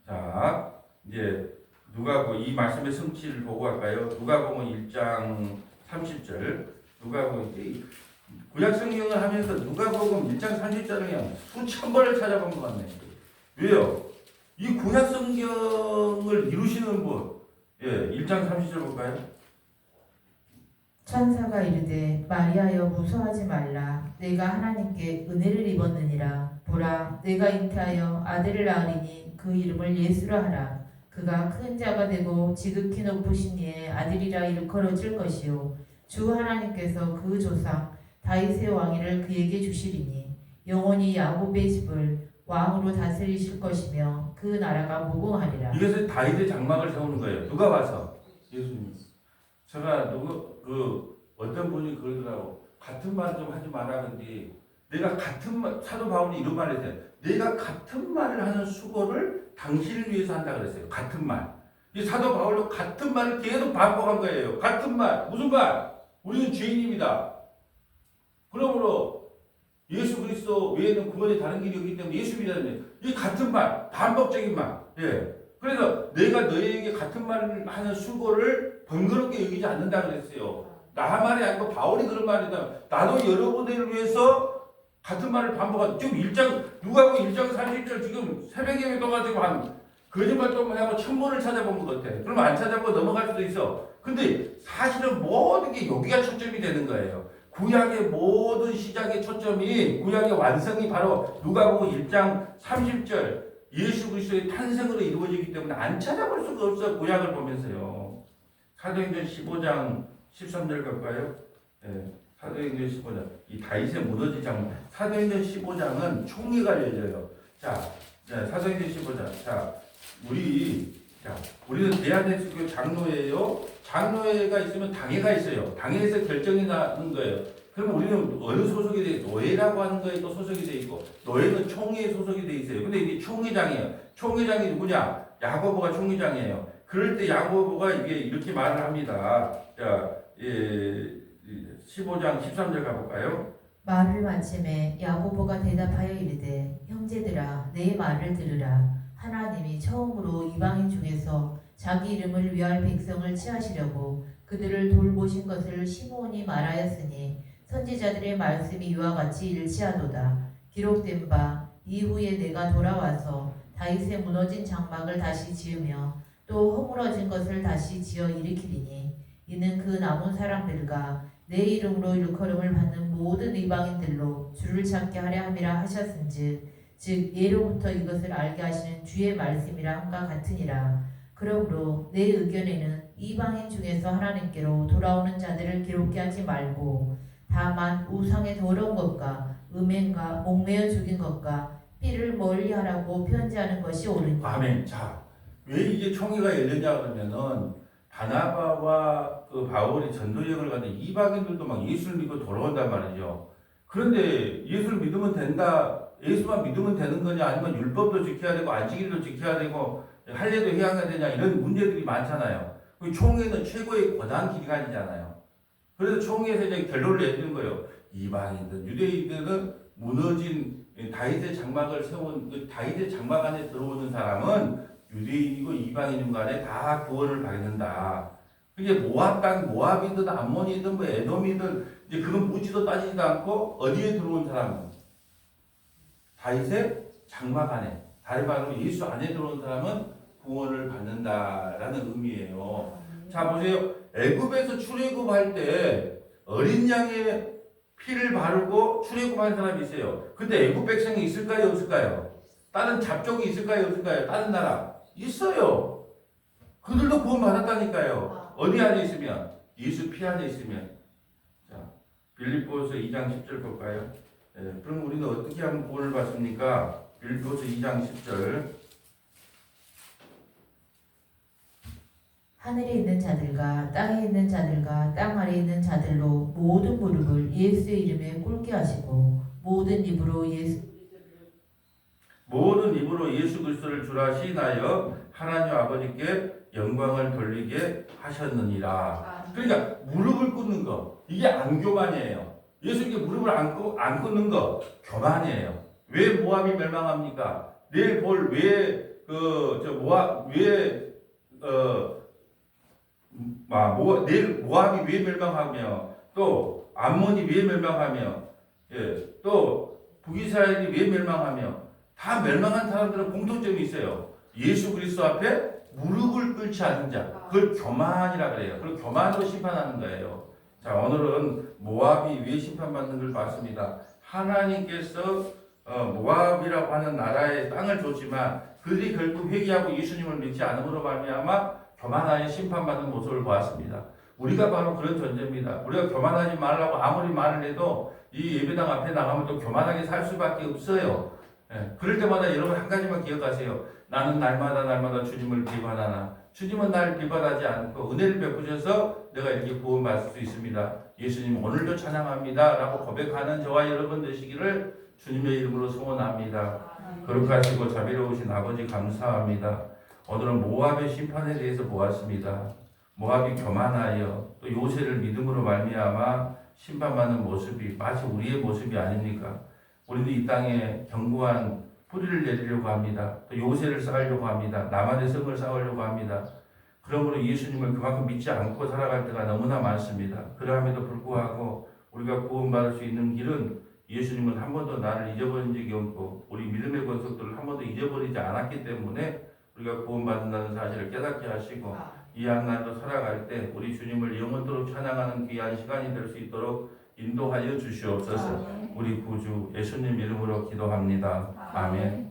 [SPEAKER 1] 자, 이제 누가복음 이 말씀의 성취를 보고 갈까요? 누가복음 1장 30절. 누가복음 구약 성경을 하면서 누가복음 1장 30절을 그냥 수천 번을 찾아본 것 같네요. 왜요? 이 구약 성경을 이루시는 분. 1장 30절 볼까요?
[SPEAKER 2] 천사가 이르되 마리아여 무서워하지 말라. 내가 하나님께 은혜를 입었느니라. 보라 내가 잉태하여 아들을 낳으리니 그 이름을 예수라 하라. 그가 큰 자가 되고 지극히 높으신 이의 아들이라 일컬어질 것이요 주 하나님께서 그 조상 다윗의 왕위를 그에게 주시리니 영원히 야곱의 집을 왕으로 다스리실 것이며 그 나라가 무궁하리라.
[SPEAKER 1] 이것은 다윗의 장막을 세우는 거예요. 누가 와서? 예수님. 제가 어떤 분이 그러더라고. 같은 말 좀 하지 말라는데 내가 같은 말, 사도 바울이 이런 말을 했어요. 내가 같은 말을 하는 수고를 당신을 위해서 한다 그랬어요. 같은 말. 이 사도 바울도 같은 말을 계속 반복한 거예요. 같은 말. 무슨 말? 우리는 죄인입니다. 그러므로 예수 그리스도 외에는 구원의 다른 길이 없기 때문에 예수 믿어야 됩니다. 이 같은 말, 반복적인 말. 그래서 내가 너희에게 같은 말을 하는 수고를 번거롭게 여기지 않는다 그랬어요. 나 말이 아니고 바울이 그런 말이다. 나도 여러분들을 위해서 같은 말을 반복하고 지금 누가고 1장 30절 지금 새벽에 떠가지고 한 거짓말 좀 하고 천문을 찾아본 것 같아. 그럼 안 찾아보고 넘어갈 수도 있어. 근데 사실은 모든 게 여기가 초점이 되는 거예요. 구약의 모든 시작의 초점이 구약의 완성이 바로 누가복음 1장 30절 예수 그리스도의 탄생으로 이루어지기 때문에 안 찾아볼 수가 없어. 구약을 보면서요. 사도행전 15장 13절 갈까요? 네, 사도행전 15장 이 다윗의 무너진 장면. 사도행전 15장은 총회가 열려요. 자, 사도행전 15장. 자, 우리는 대한예수교 장로회예요. 장로회가 있으면 당회가 있어요. 당회에서 결정이 나는 거예요. 그럼 우리는 어느 소속이 돼 있고 노예라고 하는 거에 또 소속이 돼 있고 노예는 총회에 소속이 돼 있어요. 근데 이게 총회장이에요. 총회장이 누구냐? 야고보가 총회장이에요. 그럴 때 야고보가 이렇게 말을 합니다. 자, 15장 13절 가볼까요?
[SPEAKER 2] 말을 마침에 야고보가 대답하여 이르되 형제들아 내 말을 들으라. 하나님이 처음으로 이방인 중에서 자기 이름을 위할 백성을 취하시려고 그들을 돌보신 것을 시므온이 말하였으니 선지자들의 말씀이 이와 같이 일치하도다. 기록된 바 이후에 내가 돌아와서 다윗의 무너진 장막을 다시 지으며 또 허물어진 것을 다시 지어 일으키리니 이는 그 남은 사람들과 내 이름으로 일컬음을 받는 모든 이방인들로 주를 찾게 하려 함이라 하셨은즉 즉 예로부터 이것을 알게 하시는 주의 말씀이라 함과 같으니라. 그러므로 내 의견에는 이방인 중에서 하나님께로 돌아오는 자들을 기록케 하지 말고 다만 우상의 더러운 것과 음행과 목매어 죽인 것과 피를 멀리하라고 편지하는 것이 옳으니.
[SPEAKER 1] 아멘. 자, 왜 이게 총회가 열렸냐 그러면은 바나바와 그 바울이 전도여행을 가는데 이방인들도 막 예수를 믿고 돌아온단 말이죠. 그런데 예수를 믿으면 된다. 예수만 믿으면 되는 거냐 아니면 율법도 지켜야 되고 안식일도 지켜야 되고 할례도 해야 되냐 이런 문제들이 많잖아요. 그 총회는 최고의 고단 기관이잖아요. 그래서 총회에서 이제 결론을 내리는 거예요. 이방인들, 유대인들은 무너진 다윗의 장막을 세운 그 다윗의 장막 안에 들어오는 사람은 유대인이고 이방인 간에 다 구원을 받는다. 이게 모압 땅, 모압이든 암몬이든 뭐 에돔이든 이제 그런 무지도 따지지도 않고 어디에 들어온 사람은 다윗의 장막 안에, 다른 말로 예수 안에 들어온 사람은 구원을 받는다라는 의미예요. 자 보세요. 애굽에서 출애굽할 때 어린 양의 피를 바르고 출애굽한 사람이 있어요. 근데 애굽 백성이 있을까요, 없을까요? 다른 잡종이 있을까요, 없을까요? 다른 나라 있어요. 그들도 구원 받았다니까요. 어디 안에 있으면 예수 피 안에 있으면. 자, 빌립보서 2장 10절 볼까요? 그럼 우리는 어떻게 하면 구원을 받습니까? 빌립보서 2장 10절.
[SPEAKER 2] 하늘에 있는 자들과 땅에 있는 자들과 땅 아래에 있는 자들로 모든 무릎을 예수의 이름에 꿇게 하시고 모든 입으로 예수 그리스도를 주라 시인하여 하나님 아버지께 영광을 돌리게 하셨느니라. 그러니까 무릎을 꿇는 거 이게 안 교만이에요. 예수님께 무릎을 안 꿇는 거 교만이에요. 왜 모압이 멸망합니까? 내일 볼 내일 모압이 왜 멸망하며 또 암몬이 왜 멸망하며 또 북이스라엘이 왜 멸망하며 다 멸망한 사람들은 공통점이 있어요. 예수 그리스도 앞에 무릎을 꿇지 않는 자. 그걸 교만이라 그래요. 그걸 교만으로 심판하는 거예요. 자, 오늘은 모압이 왜 심판받는 걸 봤습니다. 하나님께서 모압이라고 하는 나라의 땅을 줬지만 그들이 결국 회개하고 예수님을 믿지 않음으로 말미암아 교만하여 심판받는 모습을 보았습니다. 우리가 바로 그런 존재입니다. 우리가 교만하지 말라고 아무리 말을 해도 이 예배당 앞에 나가면 또 교만하게 살 수밖에 없어요. 그럴 때마다 여러분 한 가지만 기억하세요. 나는 날마다 주님을 비관하나 주님은 날 비관하지 않고 은혜를 베푸셔서 내가 이렇게 구원받을 수 있습니다. 예수님 오늘도 찬양합니다 라고 고백하는 저와 여러분 되시기를 주님의 이름으로 소원합니다. 거룩하시고 자비로우신 아버지 감사합니다. 오늘은 모압의 심판에 대해서 보았습니다. 모압이 교만하여 또 요새를 믿음으로 말미암아 심판받는 모습이 마치 우리의 모습이 아닙니까? 우리도 이 땅에 견고한
[SPEAKER 1] 뿌리를 내리려고 합니다. 또 요새를 쌓으려고 합니다. 나만의 성을 쌓으려고 합니다. 그러므로 예수님을 그만큼 믿지 않고 살아갈 때가 너무나 많습니다. 그러함에도 불구하고 우리가 구원받을 수 있는 길은 예수님은 한 번도 나를 잊어버린 적이 없고 우리 믿음의 권속들을 한 번도 잊어버리지 않았기 때문에 우리가 구원받는다는 사실을 깨닫게 하시고 이 한날도 살아갈 때 우리 주님을 영원토록 찬양하는 귀한 시간이 될 수 있도록 인도하여 주시옵소서. 우리 구주 예수님 이름으로 기도합니다. 아멘.